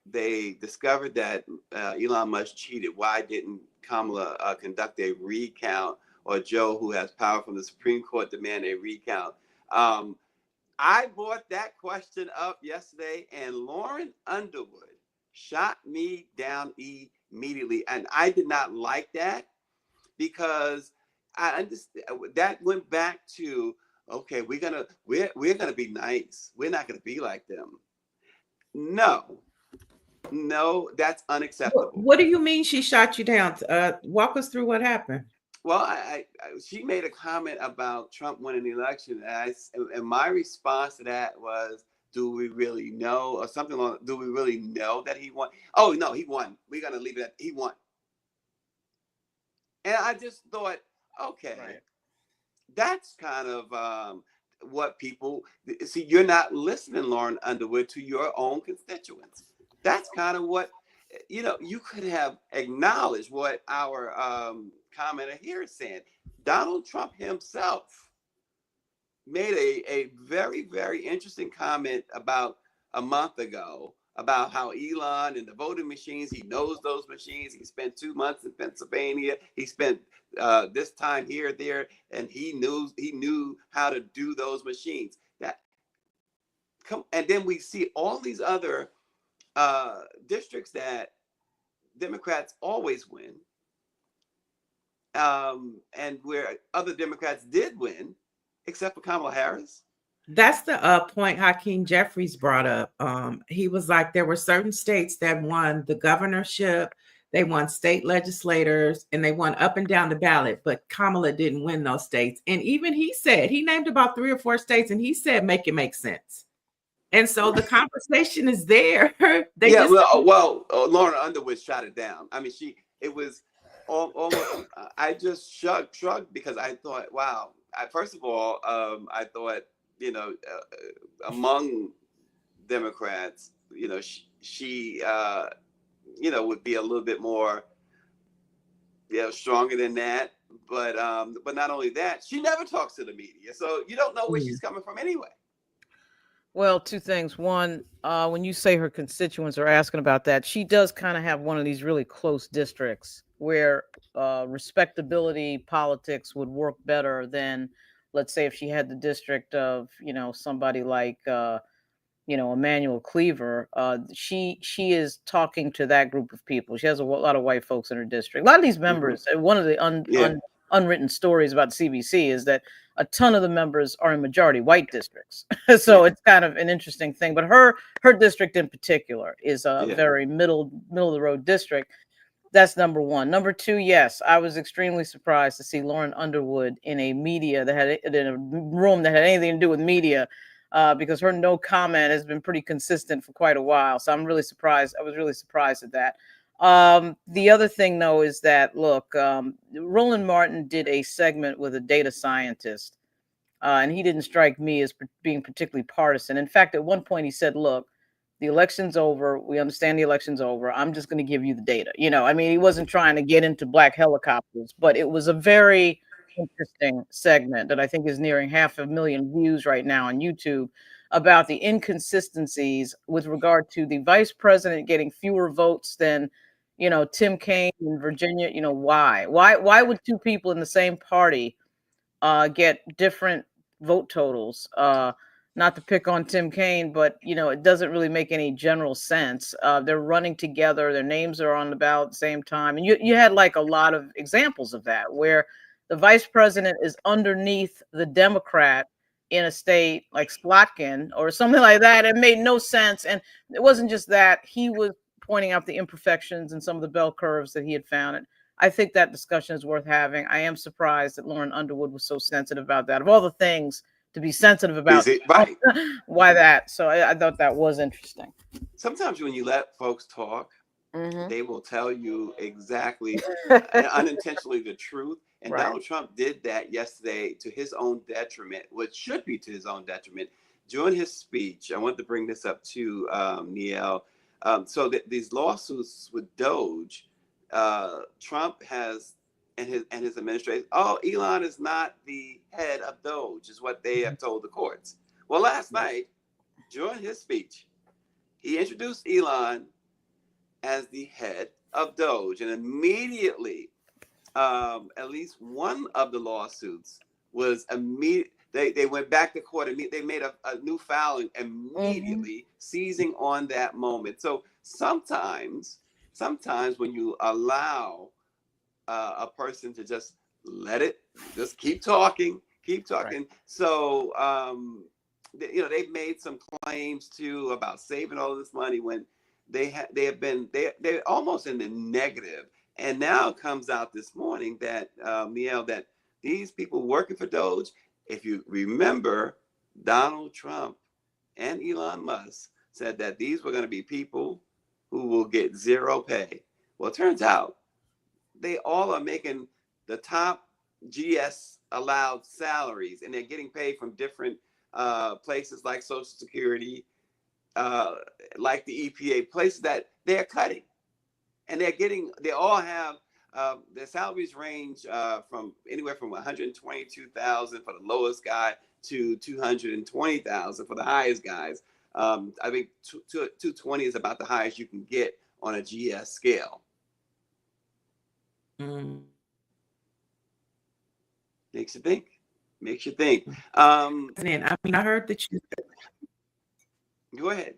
they discovered that Elon Musk cheated. Why didn't Kamala conduct a recount, or Joe, who has power from the Supreme Court, demand a recount? I brought that question up yesterday, and Lauren Underwood shot me down immediately. And I did not like that, because I understand that went back to, okay, we're gonna be nice. We're not gonna be like them. No, that's unacceptable. What do you mean she shot you down? Walk us through what happened. Well, she made a comment about Trump winning the election, and my response to that was, do we really know, or something like, do we really know that he won? Oh, no, he won. We're going to leave it at he won. And I just thought, okay, that's kind of what people see. You're not listening, Lauren Underwood, to your own constituents. That's kind of what, you could have acknowledged what our commenter here is saying. Donald Trump himself made a very, very interesting comment about a month ago about how Elon and the voting machines, he knows those machines. He spent 2 months in Pennsylvania. He spent this time here, there, and he knew how to do those machines. And then we see all these other districts that Democrats always win, and where other Democrats did win, except for Kamala Harris. That's the point Hakeem Jeffries brought up. He was like, there were certain states that won the governorship, they won state legislators, and they won up and down the ballot, but Kamala didn't win those states. And even he said, he named about 3 or 4 states, and he said, make it make sense. And so the conversation is there. Lauren Underwood shot it down. I mean, it was almost, I just shrugged, because I thought, wow. First of all, I thought, among Democrats, she would be a little bit more, stronger than that. But not only that, she never talks to the media, so you don't know where she's coming from anyway. Well, 2 things. One, when you say her constituents are asking about that, she does kind of have one of these really close districts where respectability politics would work better than, let's say, if she had the district of, somebody like, Emmanuel Cleaver. She is talking to that group of people. She has a lot of white folks in her district. A lot of these members, one of the unwritten stories about CBC is that a ton of the members are in majority white districts. So it's kind of an interesting thing. But her district in particular is a very middle of the road district. That's number one. Number two, yes, I was extremely surprised to see Lauren Underwood in a room that had anything to do with media, because her no comment has been pretty consistent for quite a while. So I'm really surprised. I was really surprised at that. The other thing, though, is that, look, Roland Martin did a segment with a data scientist, and he didn't strike me as being particularly partisan. In fact, at one point he said, look, the election's over. We understand the election's over. I'm just going to give you the data. He wasn't trying to get into black helicopters, but it was a very interesting segment that I think is nearing 500,000 views right now on YouTube, about the inconsistencies with regard to the vice president getting fewer votes than, Tim Kaine in Virginia. Why would 2 people in the same party get different vote totals? Not to pick on Tim Kaine, but it doesn't really make any general sense. They're running together, their names are on the ballot at the same time, and you had like a lot of examples of that, where the vice president is underneath the Democrat in a state like Slotkin or something like that. It made no sense. And it wasn't just that. He was pointing out the imperfections and some of the bell curves that he had found. And I think that discussion is worth having. I am surprised that Lauren Underwood was so sensitive about that. Of all the things to be sensitive about, right? Why that? So I thought that was interesting. Sometimes when you let folks talk, they will tell you exactly, unintentionally, the truth. And Donald Trump did that yesterday to his own detriment, which should be to his own detriment. During his speech, I want to bring this up to Niel. So these lawsuits with Doge, Trump has and his administration. Oh, Elon is not the head of Doge, is what they have told the courts. Well, last night during his speech, he introduced Elon as the head of Doge, and immediately, at least one of the lawsuits was immediate. They went back to court. They made a new filing immediately, seizing on that moment. So sometimes when you allow a person to just let it, just keep talking. Right. So they've made some claims too about saving all this money when they're almost in the negative. And now it comes out this morning that that these people working for Doge, if you remember, Donald Trump and Elon Musk said that these were going to be people who will get zero pay. Well, it turns out they all are making the top GS allowed salaries, and they're getting paid from different places like Social Security, like the EPA, places that they're cutting. And they all have their salaries range from anywhere from 122,000 for the lowest guy to 220,000 for the highest guys. I think 220 is about the highest you can get on a GS scale. Makes you think. And I mean, I heard that you. Go ahead.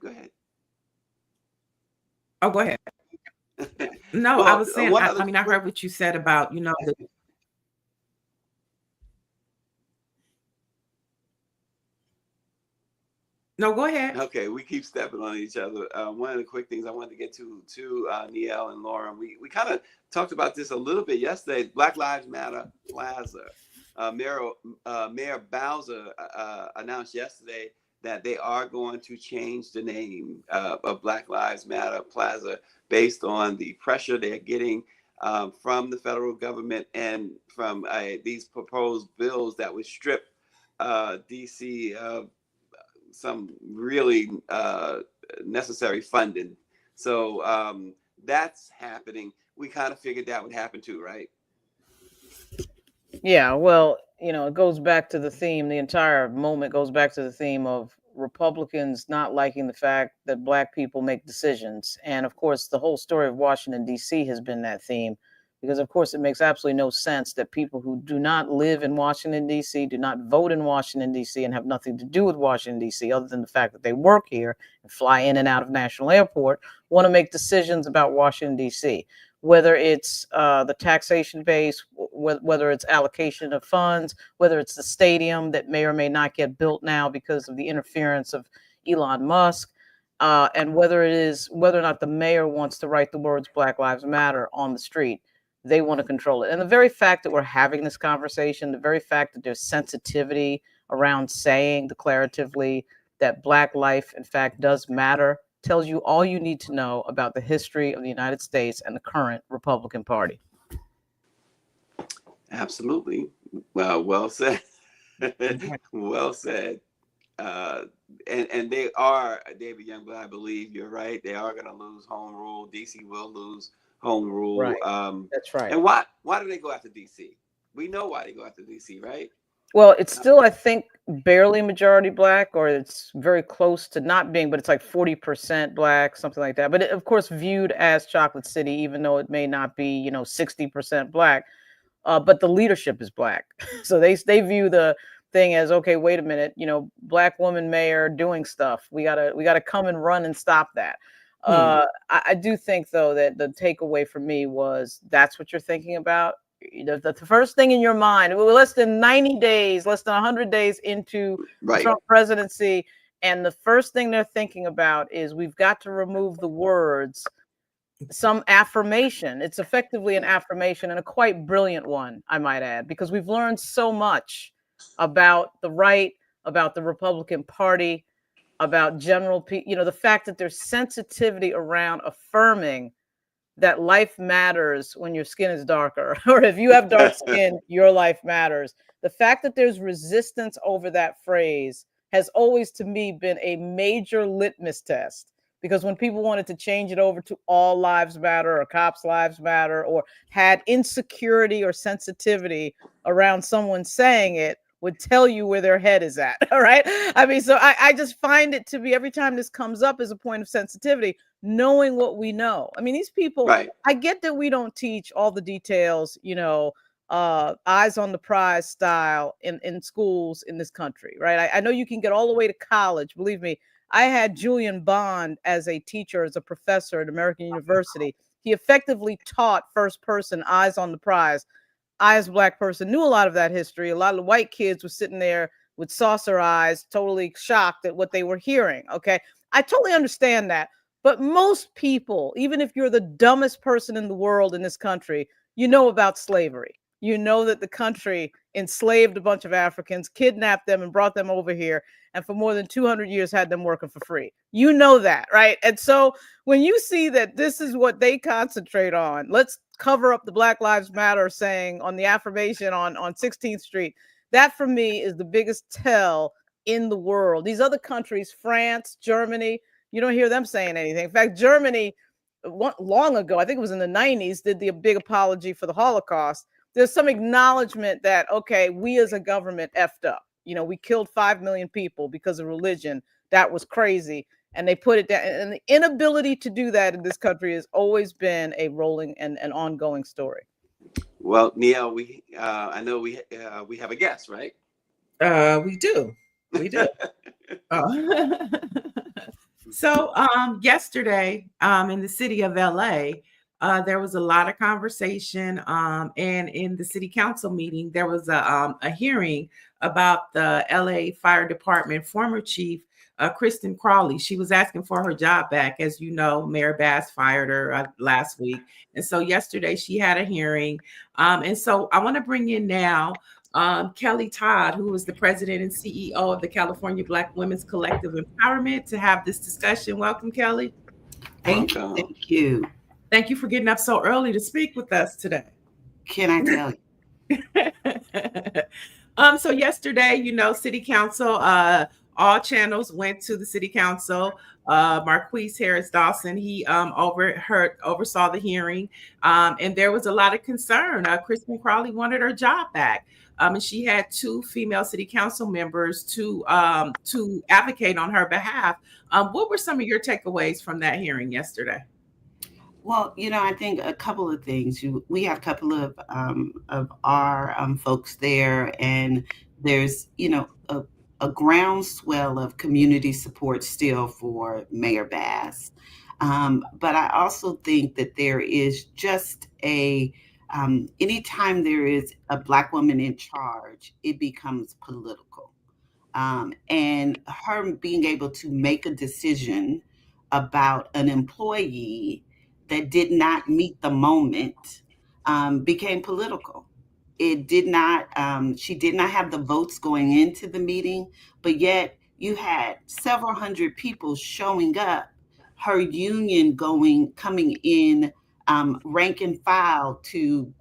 Oh, go ahead. No, well, I was saying, I heard what you said about, No, go ahead. Okay, we keep stepping on each other. One of the quick things I wanted to get to Niele and Laura, we kind of talked about this a little bit yesterday. Black Lives Matter Plaza. Mayor Bowser announced yesterday that they are going to change the name of Black Lives Matter Plaza based on the pressure they're getting from the federal government and from these proposed bills that would strip DC of some really necessary funding. So that's happening. We kind of figured that would happen too, right? Yeah, well, it goes back to the theme. The entire moment goes back to the theme of Republicans not liking the fact that Black people make decisions. And of course, the whole story of Washington, D.C. has been that theme, because of course, it makes absolutely no sense that people who do not live in Washington, D.C., do not vote in Washington, D.C., and have nothing to do with Washington, D.C., other than the fact that they work here and fly in and out of National Airport, want to make decisions about Washington, D.C., whether it's the taxation base, whether it's allocation of funds, whether it's the stadium that may or may not get built now because of the interference of Elon Musk, and whether or not the mayor wants to write the words Black Lives Matter on the street. They want to control it. And the very fact that we're having this conversation, the very fact that there's sensitivity around saying declaratively that Black life, in fact, does matter, tells you all you need to know about the history of the United States and the current Republican Party. Absolutely. Well said. Well said. And they are, David Youngblood, I believe you're right. They are going to lose home rule. DC will lose home rule. Right. That's right. And why do they go after DC? We know why they go after DC, right? Well, it's still, I think, barely majority Black, or it's very close to not being, but it's like 40% Black, something like that. But it, of course, viewed as Chocolate City, even though it may not be, 60% Black. But the leadership is Black. So they view the thing as, okay, wait a minute, Black woman mayor doing stuff. We gotta come and run and stop that. I do think, though, that the takeaway for me was that's what you're thinking about. The first thing in your mind, we're less than 90 days, less than 100 days into the Trump presidency. And the first thing they're thinking about is we've got to remove the words, some affirmation. It's effectively an affirmation, and a quite brilliant one, I might add, because we've learned so much about the right, about the Republican Party, about the fact that there's sensitivity around affirming that life matters when your skin is darker, or if you have dark skin, your life matters. The fact that there's resistance over that phrase has always, to me, been a major litmus test Because when people wanted to change it over to all lives matter or cops lives matter, or had insecurity or sensitivity around someone saying it, would tell you where their head is at. All right. I mean, so I just find it to be, every time this comes up as a point of sensitivity, knowing what we know. I mean, these people, Right. I get that we don't teach all the details, eyes on the prize style in schools in this country, right? I know you can get all the way to college. Believe me, I had Julian Bond as a teacher, as a professor at American University. He effectively taught first person eyes on the prize. I, as a Black person, knew a lot of that history. A lot of white kids were sitting there with saucer eyes, totally shocked at what they were hearing. Okay. I totally understand that. But most people, even if you're the dumbest person in the world in this country, you know about slavery. You know that the country enslaved a bunch of Africans, kidnapped them and brought them over here, and for more than 200 years had them working for free. You know that, right? And so when you see that this is what they concentrate on, let's cover up the Black Lives Matter saying on the affirmation on 16th Street, that for me is the biggest tell in the world. These other countries, France, Germany, you don't hear them saying anything. In fact, Germany, long ago, I think it was in the 90s, did the big apology for the Holocaust. There's some acknowledgement that, okay, we as a government effed up. We killed 5 million people because of religion. That was crazy. And they put it down. And the inability to do that in this country has always been a rolling and an ongoing story. Well, Neil, I know we have a guest, right? We do. So yesterday in the city of LA, there was a lot of conversation, and in the city council meeting, there was a hearing about the LA Fire Department former chief, Kristen Crawley. She was asking for her job back. As you know, Mayor Bass fired her last week. And so yesterday she had a hearing. And so I want to bring in now Kellie Todd, who is the president and CEO of the California Black Women's Collective Empowerment, to have this discussion. Welcome, Kellie. Thank you. Thank you for getting up so early to speak with us today. Can I tell you? So yesterday, City Council, all channels went to the City Council. Marquise Harris Dawson, he oversaw the hearing, and there was a lot of concern. Kristen Crawley wanted her job back, and she had 2 female City Council members to advocate on her behalf. What were some of your takeaways from that hearing yesterday? Well, I think a couple of things. We have a couple of our folks there, and there's, a groundswell of community support still for Mayor Bass. But I also think that there is just anytime there is a Black woman in charge, it becomes political. And her being able to make a decision about an employee that did not meet the moment became political. It did not, she did not have the votes going into the meeting, but yet you had several hundred people showing up, her union coming in rank and file to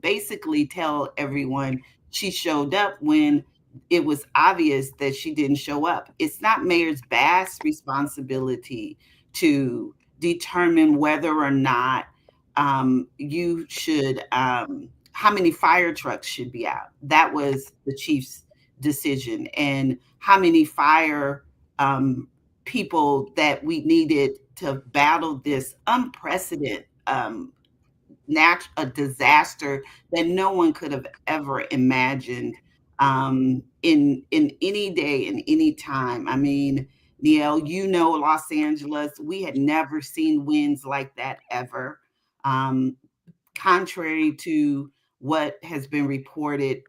basically tell everyone she showed up when it was obvious that she didn't show up. It's not Mayor Bass' responsibility to determine whether or not you should, how many fire trucks should be out. That was the chief's decision. And how many fire people that we needed to battle this unprecedented natural disaster that no one could have ever imagined in any day and any time. I mean, Neil, Los Angeles, we had never seen winds like that ever. Contrary to what has been reported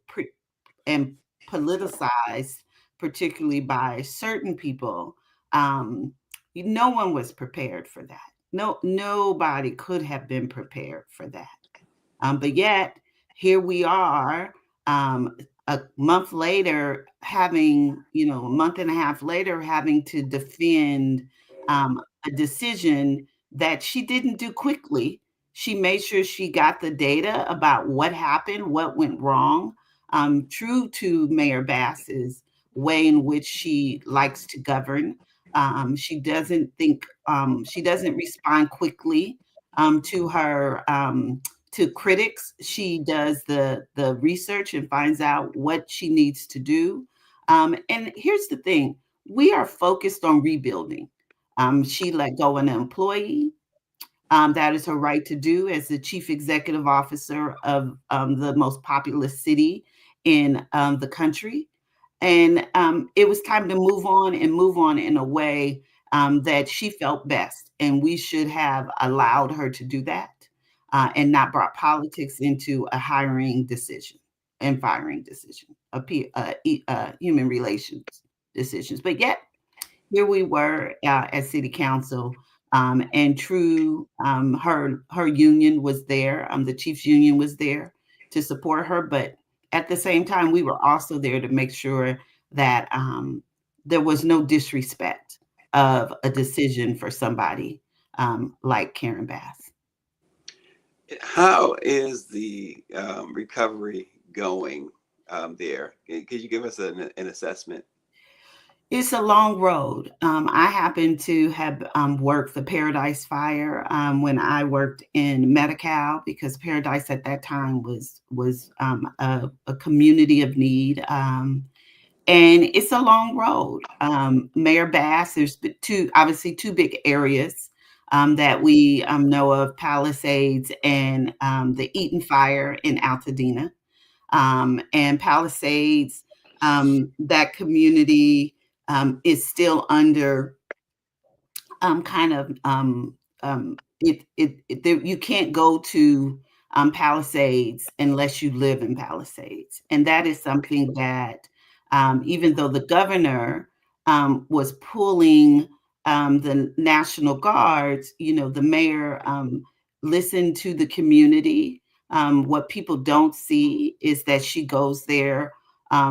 and politicized, particularly by certain people, no one was prepared for that. Nobody could have been prepared for that. But yet, here we are, a month later, a month and a half later, having to defend a decision that she didn't do quickly. She made sure she got the data about what happened, what went wrong, true to Mayor Bass's way in which she likes to govern. She doesn't think, she doesn't respond quickly to her to critics. She does the research and finds out what she needs to do. And here's the thing: we are focused on rebuilding. She let go an employee. That is her right to do as the chief executive officer of the most populous city in the country. And it was time to move on and move on in a way that she felt best. And we should have allowed her to do that and not brought politics into a hiring decision and firing decision, human relations decisions. But yet, here we were at City Council, and True, her union was there. The Chiefs Union was there to support her, but at the same time, we were also there to make sure that there was no disrespect of a decision for somebody like Karen Bass. How is the recovery going there? Could you give us an assessment? It's a long road. I happen to have worked the Paradise Fire when I worked in Medi-Cal, because Paradise at that time was a community of need. And it's a long road. Mayor Bass, there's obviously two big areas that we know of: Palisades and the Eaton Fire in Altadena. And Palisades, that community is still under you can't go to Palisades unless you live in Palisades. And that is something that even though the governor was pulling the National Guards, the mayor listened to the community. What people don't see is that she goes there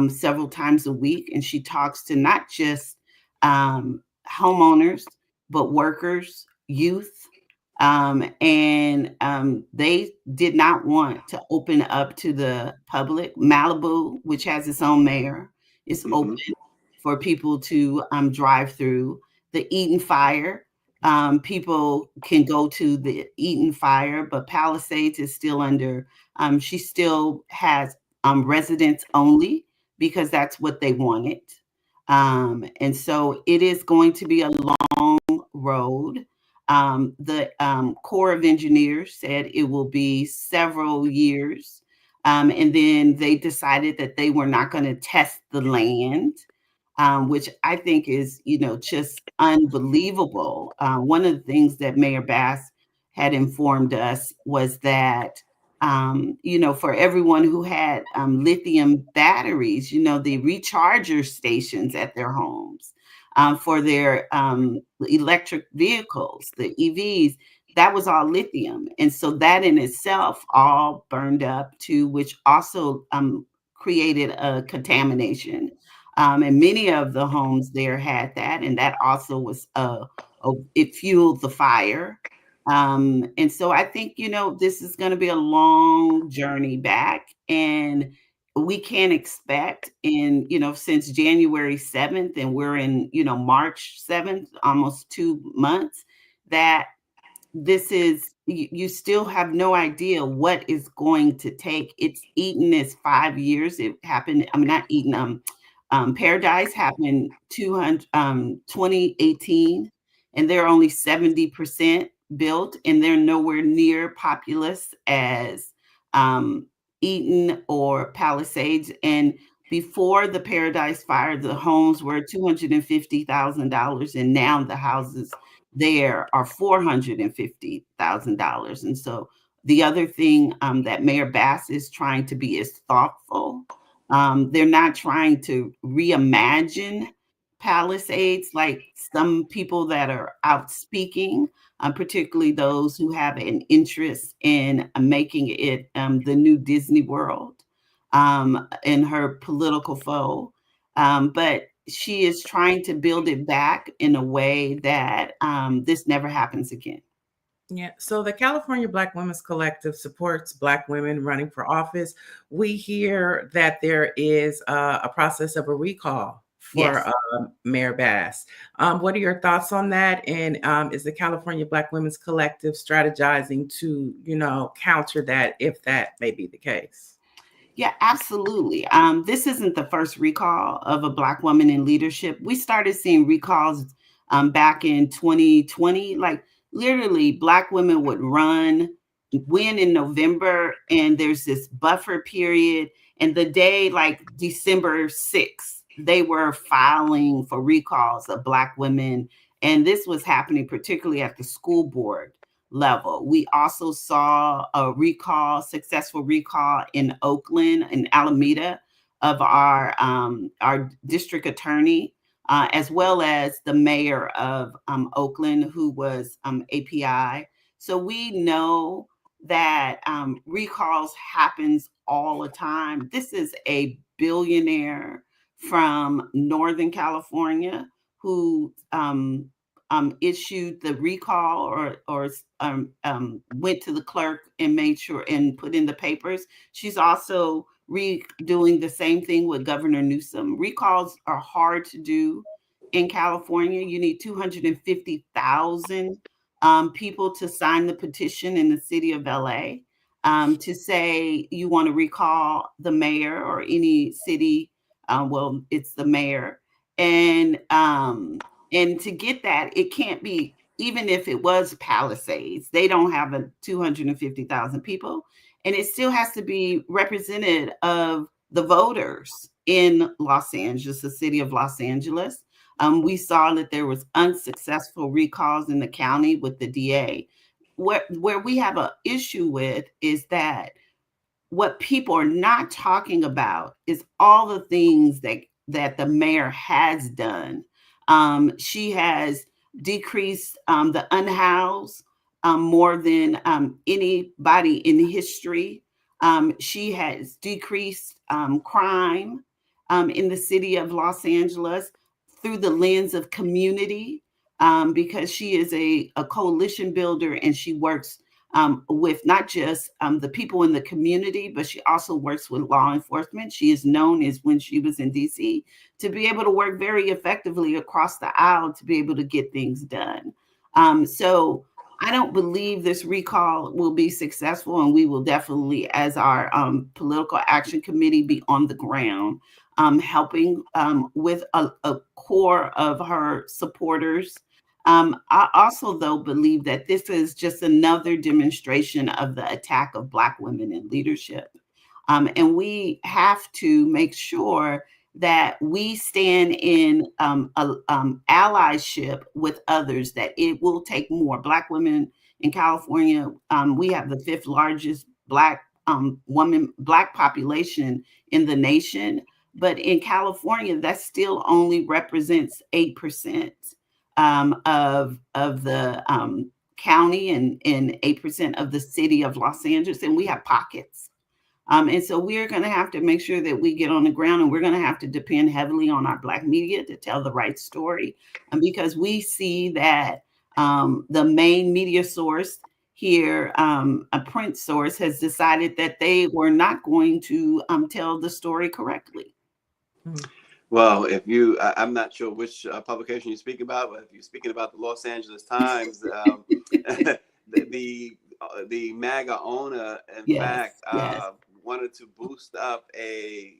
several times a week, and she talks to not just homeowners, but workers, youth. And they did not want to open up to the public. Malibu, which has its own mayor, is open for people to drive through. The Eaton Fire, people can go to the Eaton Fire, but Palisades is still under, she still has residents only, because that's what they wanted. And so it is going to be a long road. The Corps of Engineers said it will be several years. And then they decided that they were not going to test the land, which I think is, just unbelievable. One of the things that Mayor Bass had informed us was that, for everyone who had lithium batteries, the recharger stations at their homes, for their electric vehicles, the EVs, that was all lithium. And so that in itself all burned up too, which also created a contamination. And many of the homes there had that, and that also was, it fueled the fire. And so I think, this is going to be a long journey back, and we can't expect since January 7th, and we're in, March 7th, almost 2 months, that this is, you still have no idea what is going to take. It's Eaton is 5 years. It happened. I mean, not Eaton, Paradise happened 2018, and they're only 70% built, and they're nowhere near populous as Eaton or Palisades. And before the Paradise Fire, the homes were $250,000, and now the houses there are $450,000. And so the other thing that Mayor Bass is trying to be is thoughtful. They're not trying to reimagine Palisades like some people that are out speaking, particularly those who have an interest in making it the new Disney World, and her political foe. But she is trying to build it back in a way that this never happens again. Yeah. So the California Black Women's Collective supports Black women running for office. We hear that there is a process of a recall for Mayor Bass. What are your thoughts on that? And is the California Black Women's Collective strategizing to, counter that if that may be the case? Yeah, absolutely. This isn't the first recall of a Black woman in leadership. We started seeing recalls back in 2020. Like literally, Black women would win in November, and there's this buffer period. And the day like December 6th, they were filing for recalls of Black women. And this was happening particularly at the school board level. We also saw a successful recall in Oakland and Alameda of our district attorney, as well as the mayor of Oakland, who was API. So we know that recalls happens all the time. This is a billionaire from Northern California who issued the recall or went to the clerk and made sure and put in the papers. She's also doing the same thing with Governor Newsom. Recalls are hard to do in California. You need 250,000 people to sign the petition in the city of LA to say you want to recall the mayor or any city. Well, it's the mayor. And to get that, it can't be, even if it was Palisades, they don't have 250,000 people. And it still has to be representative of the voters in Los Angeles, the city of Los Angeles. We saw that there was unsuccessful recalls in the county with the DA. Where we have an issue with is that what people are not talking about is all the things that the mayor has done. She has decreased the unhoused more than anybody in history. She has decreased crime in the city of Los Angeles through the lens of community, because she is a coalition builder, and she works with not just the people in the community, but she also works with law enforcement. She is known as, when she was in DC, to be able to work very effectively across the aisle to be able to get things done. So I don't believe this recall will be successful, and we will definitely, as our political action committee, be on the ground helping with a core of her supporters. I also, though, believe that this is just another demonstration of the attack of Black women in leadership. And we have to make sure that we stand in allyship with others, that it will take more. Black women in California, we have the 5th largest Black population in the nation. But in California, that still only represents 8% of the county and 8% of the city of Los Angeles. And we have pockets. And so we're going to have to make sure that we get on the ground, and we're going to have to depend heavily on our Black media to tell the right story. Because we see that the main media source here, a print source, has decided that they were not going to tell the story correctly. Well, I'm not sure which publication you speak about, but if you're speaking about the Los Angeles Times, the MAGA owner, in fact, wanted to boost up a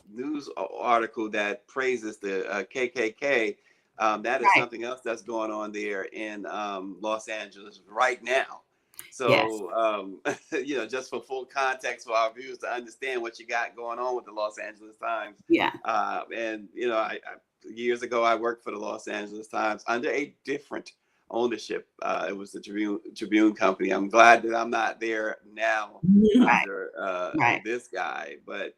news article that praises the KKK. That is something else that's going on there in Los Angeles right now. So, just for full context for our viewers to understand what you got going on with the Los Angeles Times. Yeah. And, I years ago, I worked for the Los Angeles Times under a different ownership. It was the Tribune Company. I'm glad that I'm not there now under this guy. But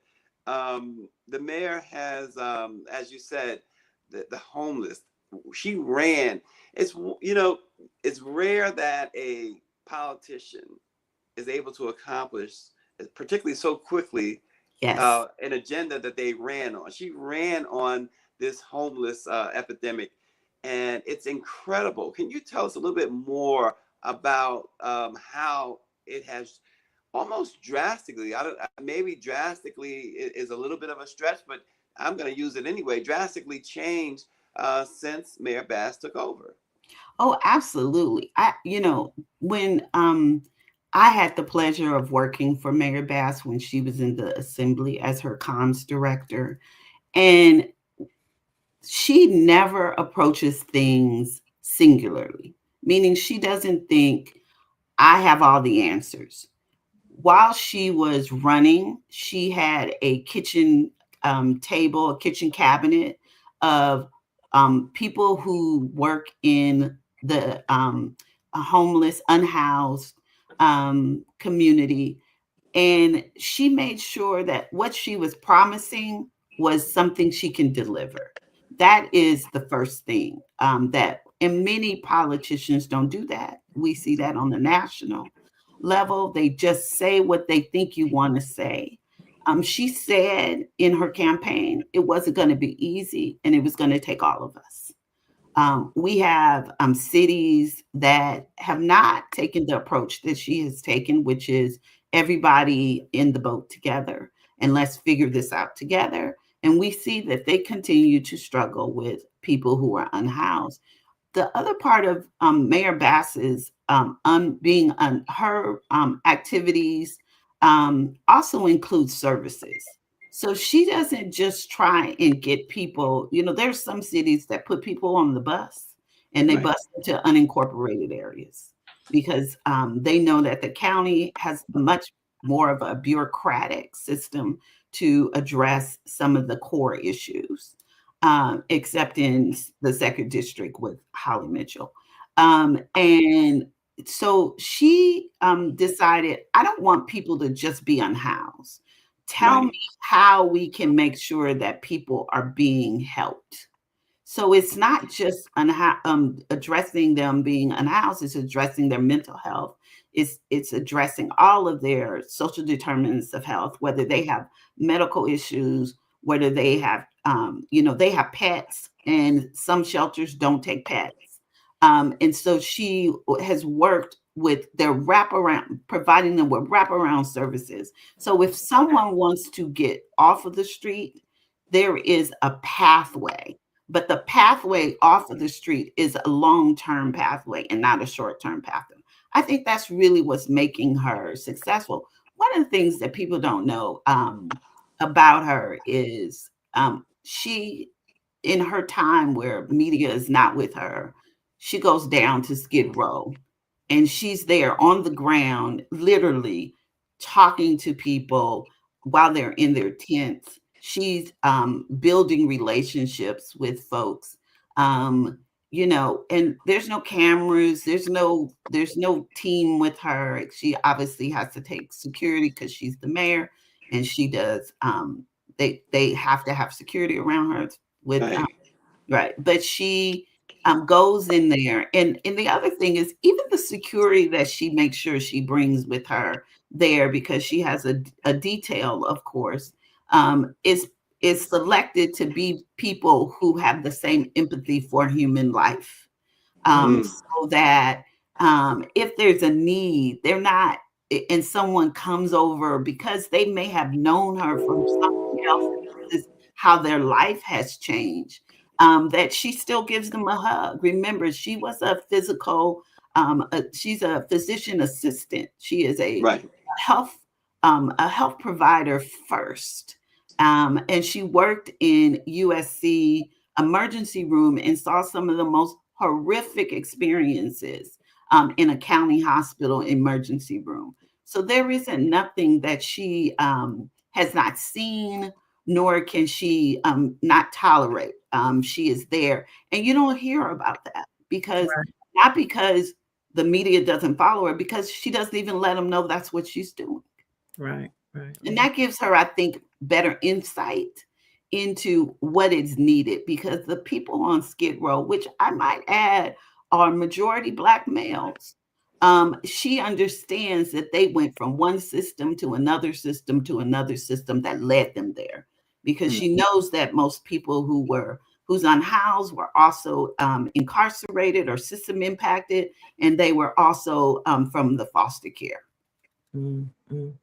the mayor has, as you said, the homeless. She ran. It's rare that a politician is able to accomplish, particularly so quickly, an agenda that they ran on. She ran on this homeless epidemic, and it's incredible. Can you tell us a little bit more about how it has almost drastically. Maybe drastically is a little bit of a stretch, but I'm going to use it anyway. Drastically changed since Mayor Bass took over. Oh, absolutely. When I had the pleasure of working for Mayor Bass when she was in the assembly as her comms director, and she never approaches things singularly, meaning she doesn't think I have all the answers. While she was running, she had a kitchen table, a kitchen cabinet of people who work in the homeless, unhoused community. And she made sure that what she was promising was something she can deliver. That is the first thing and many politicians don't do that. We see that on the national level. They just say what they think you want to say. She said in her campaign, it wasn't going to be easy and it was going to take all of us. We have cities that have not taken the approach that she has taken, which is everybody in the boat together and let's figure this out together. And we see that they continue to struggle with people who are unhoused. The other part of Mayor Bass's her activities also includes services. So she doesn't just try and get people, there's some cities that put people on the bus and they bus into unincorporated areas because they know that the county has much more of a bureaucratic system to address some of the core issues. Except in the second district with Holly Mitchell. And so she decided, I don't want people to just be unhoused. Tell me how we can make sure that people are being helped. So it's not just addressing them being unhoused, it's addressing their mental health. It's addressing all of their social determinants of health, whether they have medical issues, whether they have, they have pets, and some shelters don't take pets. And so she has worked with their wraparound, providing them with wraparound services. So if someone wants to get off of the street, there is a pathway, but the pathway off of the street is a long-term pathway and not a short-term pathway. I think that's really what's making her successful. One of the things that people don't know about her is she, in her time where media is not with her, she goes down to Skid Row and she's there on the ground, literally talking to people while they're in their tents. She's building relationships with folks, and there's no cameras, there's no team with her. She obviously has to take security because she's the mayor, and she does. They have to have security around her with right. But she goes in there, and the other thing is even the security that she makes sure she brings with her there, because she has a detail, of course, is selected to be people who have the same empathy for human life, so that if there's a need, they're not, and someone comes over because they may have known her from something else, this is how their life has changed, that she still gives them a hug. Remember, she was she's a physician assistant. She is a health provider first. And she worked in USC emergency room and saw some of the most horrific experiences in a county hospital emergency room. So there isn't nothing that she has not seen, nor can she not tolerate. She is there. And you don't hear about that because not because the media doesn't follow her, because she doesn't even let them know that's what she's doing. Right. And that gives her, I think, better insight into what is needed, because the people on Skid Row, which I might add are majority Black males, she understands that they went from one system to another system to another system that led them there, because she knows that most people who's unhoused were also incarcerated or system impacted, and they were also from the foster care. Mm.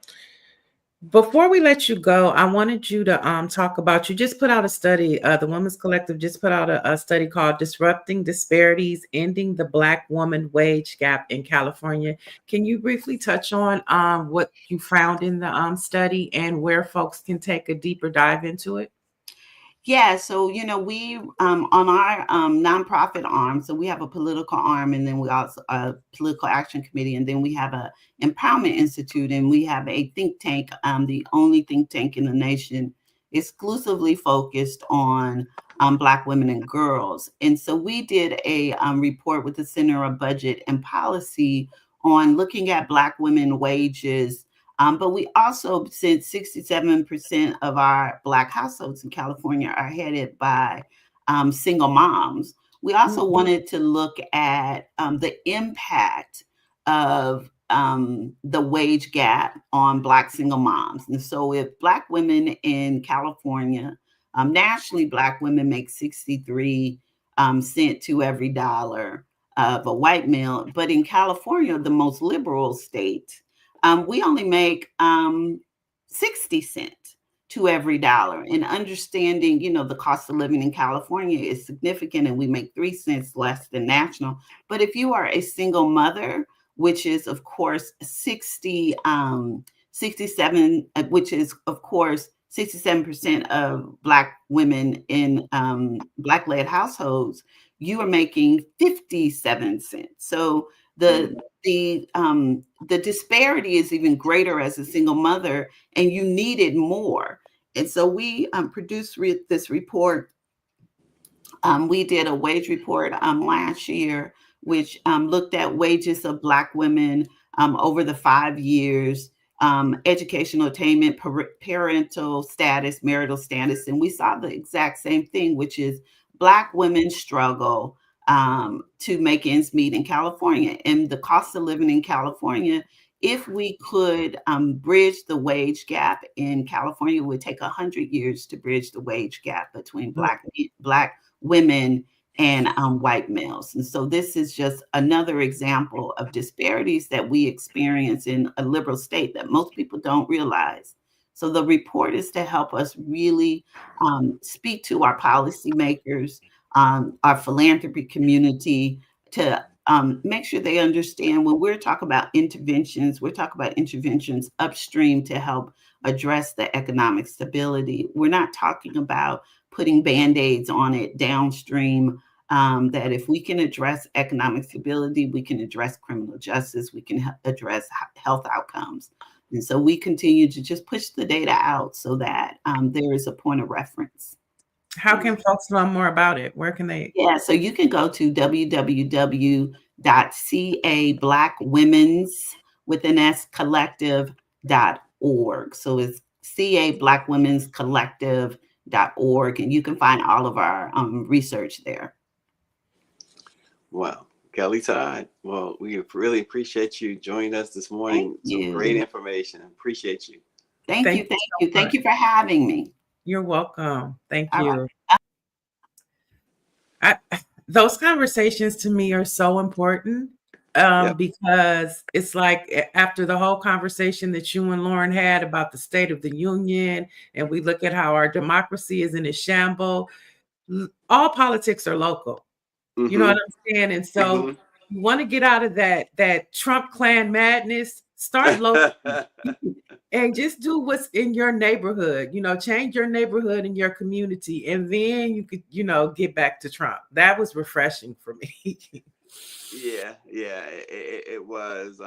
Before we let you go, I wanted you to talk about, you just put out a study, the Women's Collective just put out a study called Disrupting Disparities, Ending the Black Woman Wage Gap in California. Can you briefly touch on what you found in the study and where folks can take a deeper dive into it? Yeah, so we on our nonprofit arm, so we have a political arm, and then we also a political action committee, and then we have a empowerment institute, and we have a think tank, the only think tank in the nation exclusively focused on Black women and girls. And so we did a report with the Center of Budget and Policy on looking at Black women wages. But we also, since 67% of our Black households in California are headed by single moms, we also wanted to look at the impact of the wage gap on Black single moms. And so if Black women in California, nationally, Black women make 63 cents to every dollar of a white male, but in California, the most liberal state, we only make 60 cents to every dollar. And understanding, the cost of living in California is significant, and we make 3 cents less than national. But if you are a single mother, which is of course 67, which is of course 67% of Black women in Black-led households, you are making 57 cents. So the disparity is even greater as a single mother, and you needed more. And so we produced this report. We did a wage report last year, which looked at wages of Black women over the 5 years, educational attainment, parental status, marital status. And we saw the exact same thing, which is Black women struggle to make ends meet in California. And the cost of living in California, if we could bridge the wage gap in California, it would take 100 years to bridge the wage gap between Black women and white males. And so this is just another example of disparities that we experience in a liberal state that most people don't realize. So the report is to help us really speak to our policymakers, our philanthropy community, to make sure they understand when we're talking about interventions, we're talking about interventions upstream to help address the economic stability. We're not talking about putting Band-Aids on it downstream, that if we can address economic stability, we can address criminal justice, we can address health outcomes. And so we continue to just push the data out so that there is a point of reference. How can folks learn more about it? Where can they? Yeah, so you can go to www.cablackwomen's with an S collective.org. So it's cablackwomen'scollective.org, and you can find all of our research there. Wow. Kellie, Todd, well, we really appreciate you joining us this morning. Thank you. Some great information. Appreciate you. Thank you. Thank you for having me. You're welcome. Thank All you. right. Those conversations to me are so important because it's like after the whole conversation that you and Lauren had about the State of the Union, and we look at how our democracy is in a shambles, all politics are local. You know what I'm saying? And so you want to get out of that Trump clan madness, start local and just do what's in your neighborhood, change your neighborhood and your community. And then you could, get back to Trump. That was refreshing for me. Yeah, it was.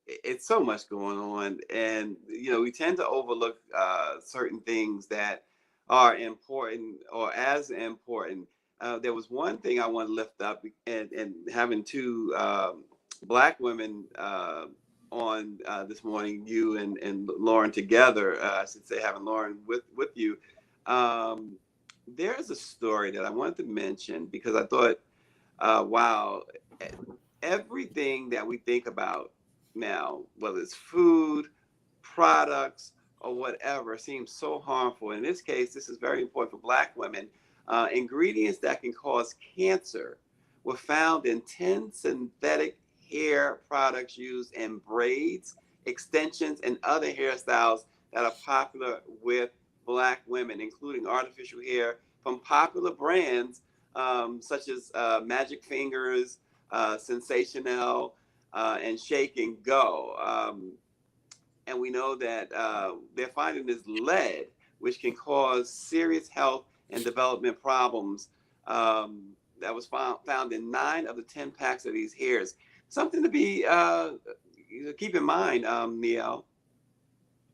It's so much going on. And, we tend to overlook certain things that are important or as important. There was one thing I want to lift up, and having two Black women on this morning, you and Lauren together, I should say, having Lauren with you. There's a story that I wanted to mention because I thought, wow, everything that we think about now, whether it's food, products, or whatever, seems so harmful. In this case, this is very important for Black women. Ingredients that can cause cancer were found in 10 synthetic hair products used in braids, extensions, and other hairstyles that are popular with Black women, including artificial hair from popular brands such as Magic Fingers, Sensational, and Shake and Go. And we know that they're finding this lead, which can cause serious health and development problems. That was found in 9 of the 10 packs of these hairs. Something to be keep in mind, Neil.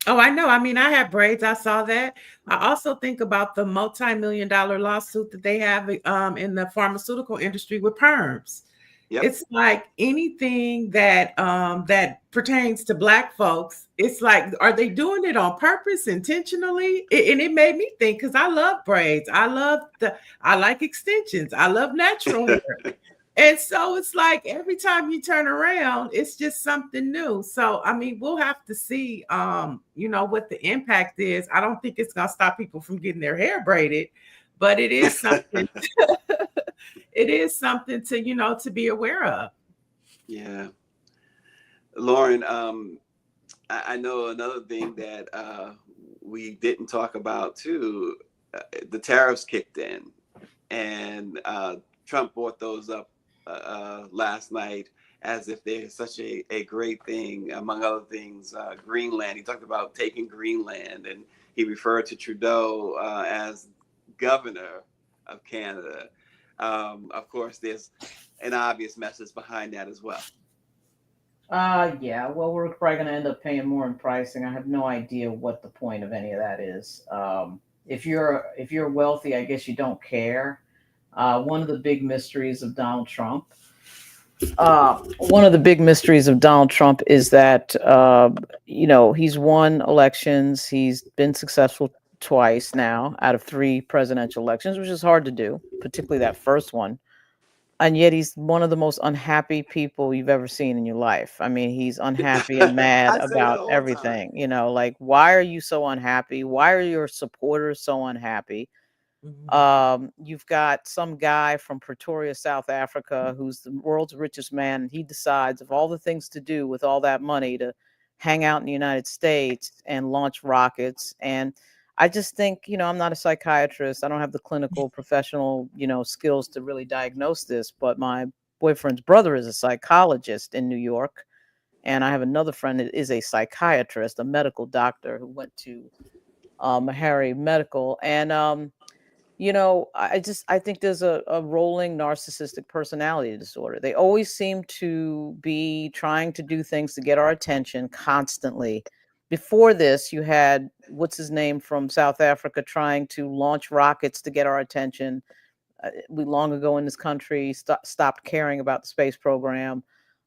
Oh, I know. I mean, I have braids. I saw that. I also think about the multi-million-dollar lawsuit that they have in the pharmaceutical industry with perms. Yep. It's like anything that that pertains to Black folks. It's like, are they doing it on purpose, intentionally? And it made me think, because I love braids. I like extensions. I love natural hair. And so it's like every time you turn around, it's just something new. So, I mean, we'll have to see, what the impact is. I don't think it's going to stop people from getting their hair braided, but it is something. It is something to, to be aware of. Yeah. Lauren, I know another thing that we didn't talk about too, the tariffs kicked in, and Trump brought those up last night as if they're such a great thing. Among other things, Greenland. He talked about taking Greenland, and he referred to Trudeau as governor of Canada. Of course, there's an obvious message behind that as well. Yeah. Well, we're probably going to end up paying more in pricing. I have no idea what the point of any of that is. If you're wealthy, I guess you don't care. One of the big mysteries of Donald Trump. Is that he's won elections. He's been successful twice now out of 3 presidential elections, which is hard to do, particularly that first one. And yet he's one of the most unhappy people you've ever seen in your life. I mean, he's unhappy and mad about everything. Like, why are you so unhappy? Why are your supporters so unhappy? You've got some guy from Pretoria, South Africa, who's the world's richest man. And he decides of all the things to do with all that money to hang out in the United States and launch rockets. And I just think, I'm not a psychiatrist. I don't have the clinical professional, skills to really diagnose this, but my boyfriend's brother is a psychologist in New York. And I have another friend that is a psychiatrist, a medical doctor who went to Meharry Medical. And, I think there's a rolling narcissistic personality disorder. They always seem to be trying to do things to get our attention constantly. Before this, you had, what's his name from South Africa, trying to launch rockets to get our attention. We long ago in this country stopped caring about the space program.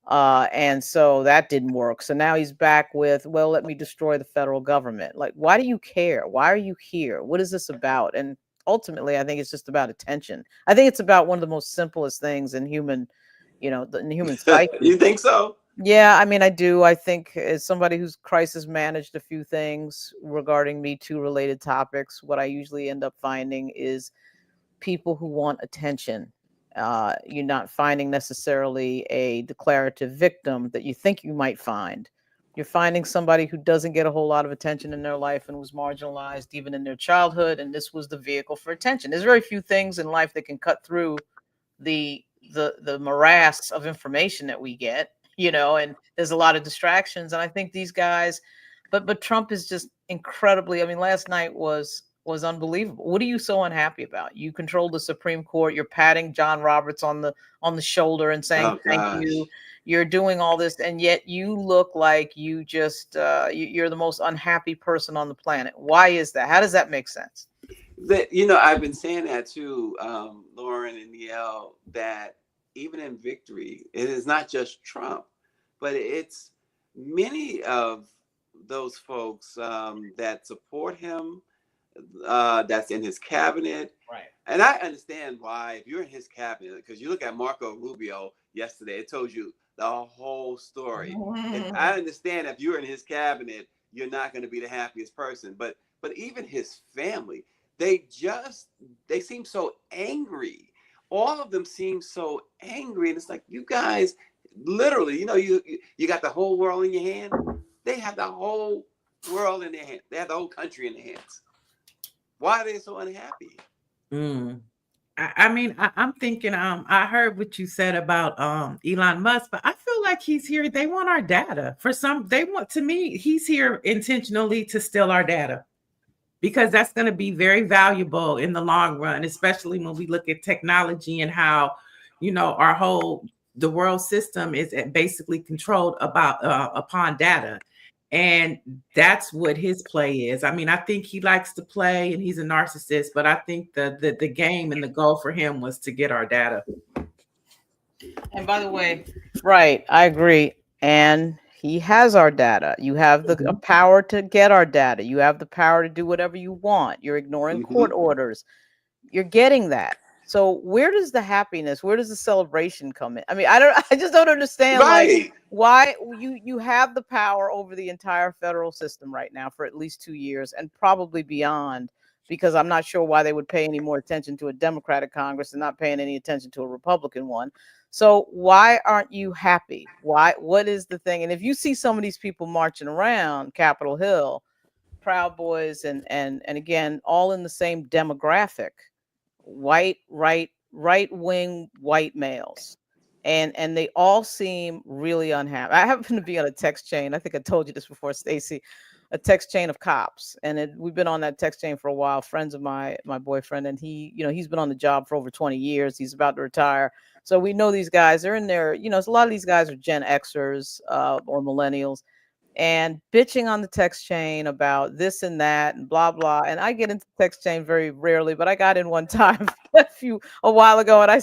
And so that didn't work. So now he's back with, well, let me destroy the federal government. Like, why do you care? Why are you here? What is this about? And ultimately, I think it's just about attention. I think it's about one of the most simplest things in human, in the human psyche. You think so? Yeah, I mean, I do. I think as somebody who's crisis managed a few things regarding Me Too related topics, what I usually end up finding is people who want attention. You're not finding necessarily a declarative victim that you think you might find. You're finding somebody who doesn't get a whole lot of attention in their life and was marginalized even in their childhood, and this was the vehicle for attention. There's very few things in life that can cut through the morass of information that we get, and there's a lot of distractions. And I think these guys, but Trump is just incredibly, I mean, last night was unbelievable. What are you so unhappy about? You control the Supreme Court. You're patting John Roberts on the shoulder and saying, thank you. You're doing all this, and yet you look like you just you're the most unhappy person on the planet. Why is that? How does that make sense? I've been saying that too, Lauren and Neil, that even in victory, it is not just Trump, but it's many of those folks that support him, that's in his cabinet. Right. And I understand why, if you're in his cabinet, because you look at Marco Rubio yesterday, it told you the whole story. And I understand if you're in his cabinet, you're not going to be the happiest person. But even his family, they seem so angry. All of them seem so angry. And it's like, you guys, literally, you got the whole world in your hand. They have the whole world in their hands. They have the whole country in their hands. Why are they so unhappy? I'm thinking, I heard what you said about Elon Musk, but I feel like he's here. They want our data. To me, he's here intentionally to steal our data, because that's going to be very valuable in the long run, especially when we look at technology and how, the world system is basically controlled upon data. And that's what his play is. I mean, I think he likes to play and he's a narcissist, but I think the game and the goal for him was to get our data. And by the way, right, I agree. And he has our data. You have the power to get our data. You have the power to do whatever you want. You're ignoring court orders. You're getting that. So where does the happiness, where does the celebration come in? I mean, I just don't understand like why you have the power over the entire federal system right now for at least 2 years and probably beyond, because I'm not sure why they would pay any more attention to a Democratic Congress and not paying any attention to a Republican one. So why aren't you happy? What is the thing? And if you see some of these people marching around Capitol Hill, Proud Boys, and again, all in the same demographic, white, right-wing white males, and they all seem really unhappy. I happen to be on a text chain. I think I told you this before, Stacy, a text chain of cops, and we've been on that text chain for a while. Friends of my boyfriend, and he's been on the job for over 20 years. He's about to retire, so we know these guys. They're in there. A lot of these guys are Gen Xers or millennials, and bitching on the text chain about this and that and blah, blah. And I get into the text chain very rarely, but I got in one time a while ago. And I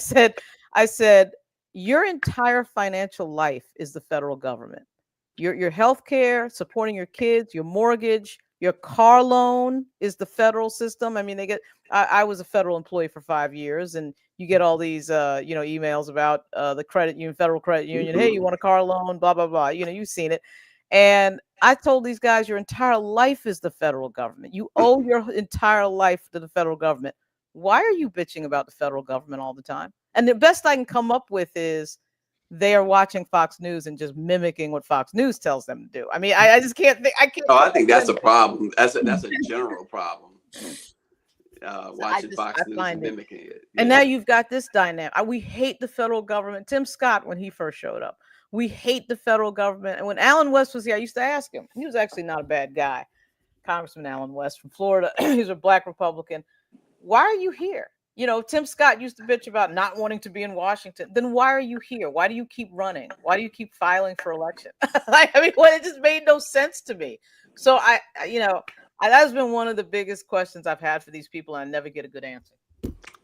said, your entire financial life is the federal government. Your health care, supporting your kids, your mortgage, your car loan is the federal system. I mean, I was a federal employee for 5 years, and you get all these, emails about the credit union, federal credit union. Hey, you want a car loan? Blah, blah, blah. You've seen it. And I told these guys, your entire life is the federal government. You owe your entire life to the federal government. Why are you bitching about the federal government all the time? And the best I can come up with is they are watching Fox News and just mimicking what Fox News tells them to do. I mean, I just can't think. I think that's a problem. That's a general problem. Watching Fox News and mimicking it. Yeah. And now you've got this dynamic. We hate the federal government. Tim Scott, when he first showed up, we hate the federal government. And when Alan West was here, I used to ask him. He was actually not a bad guy. Congressman Alan West from Florida. He's a Black Republican. Why are you here? Tim Scott used to bitch about not wanting to be in Washington. Then why are you here? Why do you keep running? Why do you keep filing for election? It just made no sense to me. So that's been one of the biggest questions I've had for these people, and I never get a good answer.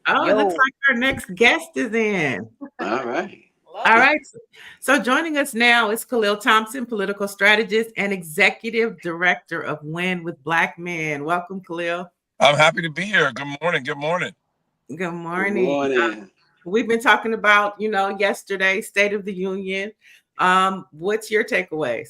Oh, it looks like our next guest is in. All right. All right. So joining us now is Khalil Thompson, political strategist and executive director of Win with Black Men. Welcome, Khalil. I'm happy to be here. Good morning. Good morning. Good morning. We've been talking about, yesterday, State of the Union. What's your takeaways?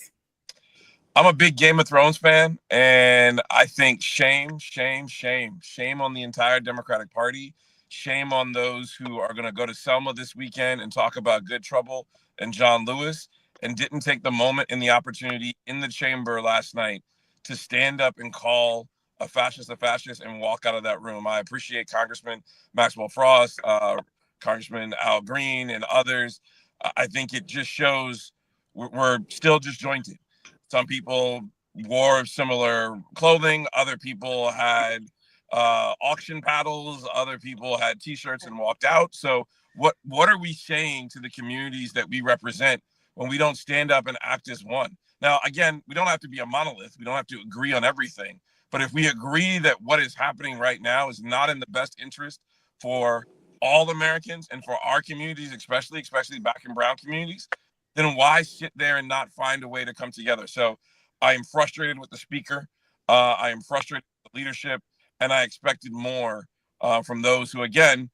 I'm a big Game of Thrones fan, and I think shame on the entire Democratic Party. Shame on those who are going to go to Selma this weekend and talk about Good Trouble and John Lewis and didn't take the moment and the opportunity in the chamber last night to stand up and call a fascist and walk out of that room. I appreciate Congressman Maxwell Frost, Congressman Al Green, and others. I think it just shows we're still disjointed. Some people wore similar clothing. Other people had auction paddles. Other people had T-shirts and walked out. So what are we saying to the communities that we represent when we don't stand up and act as one? Now, again, we don't have to be a monolith. We don't have to agree on everything. But if we agree that what is happening right now is not in the best interest for all Americans and for our communities, especially Black and brown communities, then why sit there and not find a way to come together? So I am frustrated with the speaker. I am frustrated with the leadership, and I expected more from those who, again,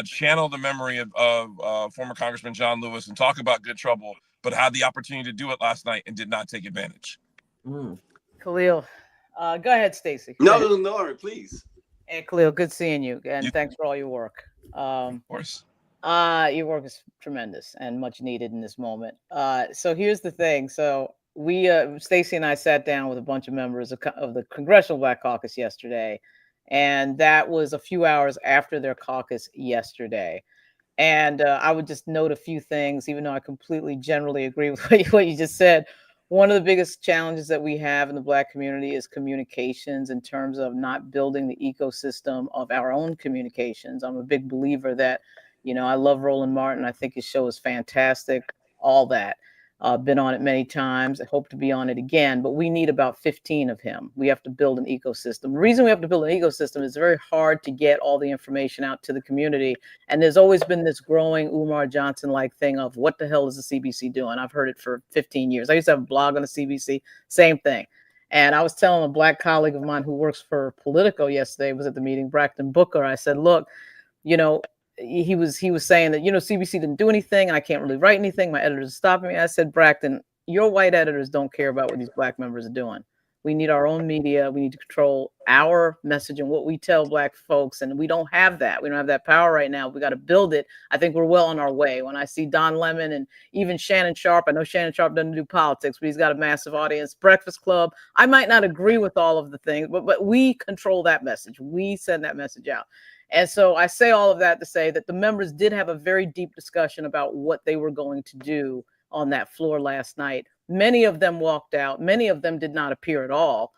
channel the memory of former Congressman John Lewis and talk about Good Trouble, but had the opportunity to do it last night and did not take advantage. Khalil, go ahead, Stacy. No, please. And Khalil, good seeing you, and thanks for all your work. Of course. Your work is tremendous and much needed in this moment. So here's the thing. So we, Stacy and I sat down with a bunch of members of the Congressional Black Caucus yesterday, and that was a few hours after their caucus yesterday. And I would just note a few things, even though I completely generally agree with what you just said. One of the biggest challenges that we have in the Black community is communications, in terms of not building the ecosystem of our own communications. I'm a big believer that, I love Roland Martin. I think his show is fantastic, all that. Been on it many times. I hope to be on it again, but we need about 15 of him. We have to build an ecosystem. The reason we have to build an ecosystem is very hard to get all the information out to the community. And there's always been this growing Umar Johnson-like thing of, what the hell is the CBC doing? I've heard it for 15 years. I used to have a blog on the CBC, same thing. And I was telling a Black colleague of mine who works for Politico yesterday, was at the meeting, Braxton Booker. I said, look, he was saying that, CBC didn't do anything and I can't really write anything. My editors are stopping me. I said, Braxton, your white editors don't care about what these Black members are doing. We need our own media. We need to control our message and what we tell Black folks. And we don't have that. We don't have that power right now. We got to build it. I think we're well on our way. When I see Don Lemon and even Shannon Sharp, I know Shannon Sharp doesn't do politics, but he's got a massive audience. Breakfast Club. I might not agree with all of the things, but we control that message. We send that message out. And so I say all of that to say that the members did have a very deep discussion about what they were going to do on that floor last night. Many of them walked out. Many of them did not appear at all.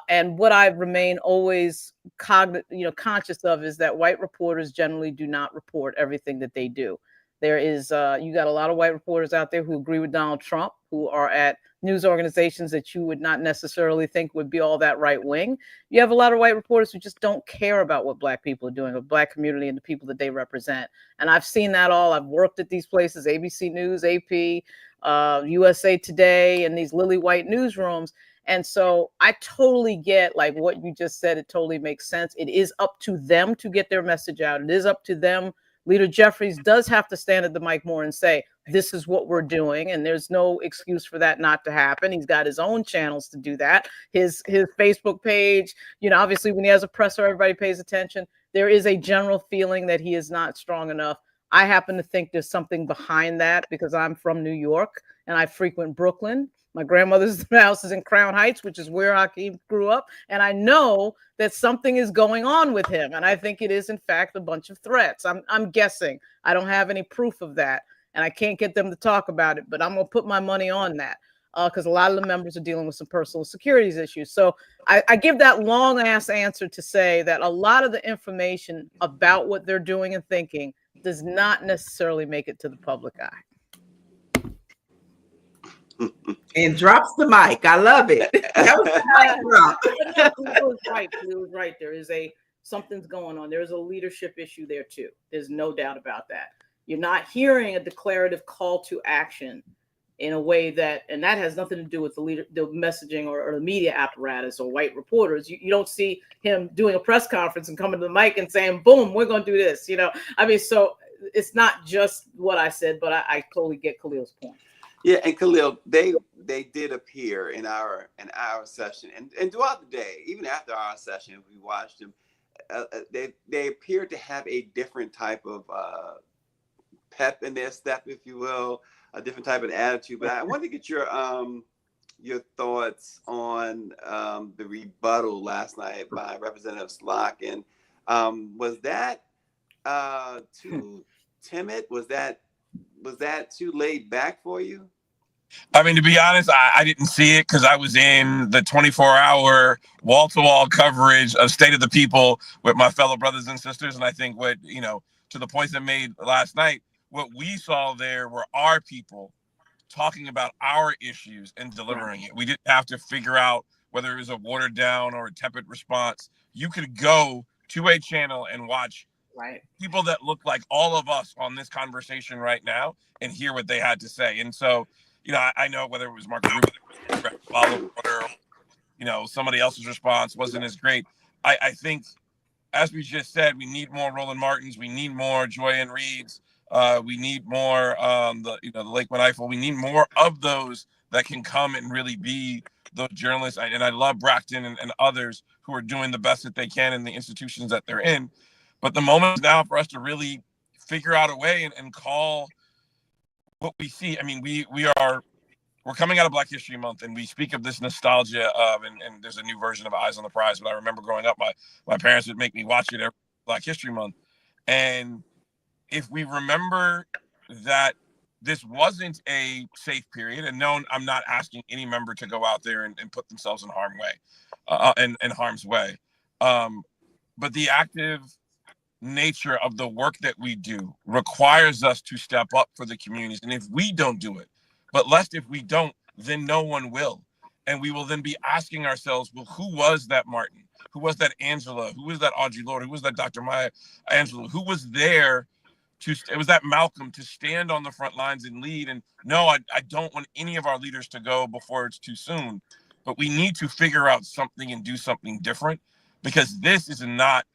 And what I remain always conscious of is that white reporters generally do not report everything that they do. There is, you got a lot of white reporters out there who agree with Donald Trump, who are at news organizations that you would not necessarily think would be all that right wing. You have a lot of white reporters who just don't care about what Black people are doing, the Black community and the people that they represent. And I've seen that all. I've worked at these places, ABC News, AP, USA Today, and these lily white newsrooms. And so I totally get like what you just said. It totally makes sense. It is up to them to get their message out. It is up to them. Leader Jeffries does have to stand at the mic more and say, this is what we're doing. And there's no excuse for that not to happen. He's got his own channels to do that. His Facebook page, obviously when he has a presser, everybody pays attention. There is a general feeling that he is not strong enough. I happen to think there's something behind that because I'm from New York and I frequent Brooklyn. My grandmother's house is in Crown Heights, which is where Hakeem grew up. And I know that something is going on with him. And I think it is, in fact, a bunch of threats. I'm guessing. I don't have any proof of that. And I can't get them to talk about it. But I'm going to put my money on that because a lot of the members are dealing with some personal security issues. So I give that long-ass answer to say that a lot of the information about what they're doing and thinking does not necessarily make it to the public eye. And drops the mic. I love it. That was right. He was right. There is something's going on. There's a leadership issue there too. There's no doubt about that. You're not hearing a declarative call to action in a way that, and that has nothing to do with the messaging or the media apparatus or white reporters. You don't see him doing a press conference and coming to the mic and saying, boom, we're going to do this. So it's not just what I said, but I totally get Khalil's point. Yeah, and Khalil, they did appear in our session, and throughout the day, even after our session, we watched them. They appeared to have a different type of pep in their step, if you will, a different type of attitude. But I wanted to get your thoughts on the rebuttal last night by Representative Slock, and was that too timid? Was that too laid back for you? I mean, to be honest, I didn't see it because I was in the 24-hour wall-to-wall coverage of State of the People with my fellow brothers and sisters. And I think to the points that made last night, what we saw there were our people talking about our issues and delivering it. We didn't have to figure out whether it was a watered down or a tepid response. You could go to a channel and watch people that look like all of us on this conversation right now and hear what they had to say. And so, I know whether it was Mark Rubin, somebody else's response wasn't as great. I think, as we just said, we need more Roland Martins. We need more Joy Ann Reeds. We need more the Lakewood Eiffel. We need more of those that can come and really be those journalists. And I love Braxton and others who are doing the best that they can in the institutions that they're in. But the moment is now for us to really figure out a way and call what we see. I mean, we're coming out of Black History Month, and we speak of this nostalgia of, and there's a new version of Eyes on the Prize, but I remember growing up, my parents would make me watch it every Black History Month. And if we remember that this wasn't a safe period, and no, I'm not asking any member to go out there and put themselves in harm's way. But the active nature of the work that we do requires us to step up for the communities. And if we don't do it, but lest if we don't, then no one will. And we will then be asking ourselves, well, who was that Martin? Who was that Angela? Who was that Audre Lorde? Who was that Dr. Maya Angelou? Who was there it was that Malcolm to stand on the front lines and lead? And no, I don't want any of our leaders to go before it's too soon. But we need to figure out something and do something different, because this is not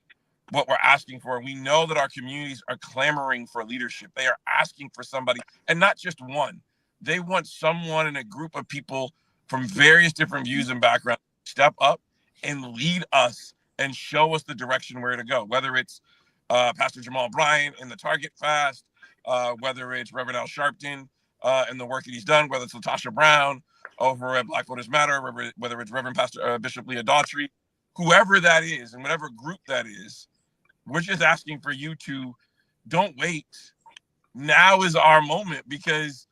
what we're asking for. We know that our communities are clamoring for leadership. They are asking for somebody, and not just one. They want someone in a group of people from various different views and backgrounds to step up and lead us and show us the direction where to go, whether it's Pastor Jamal Bryant in the Target Fast, whether it's Reverend Al Sharpton and the work that he's done, whether it's Latasha Brown over at Black Voters Matter, whether it's Reverend Pastor Bishop Leah Daughtry, whoever that is and whatever group that is, we're just asking for you to don't wait. Now is our moment, because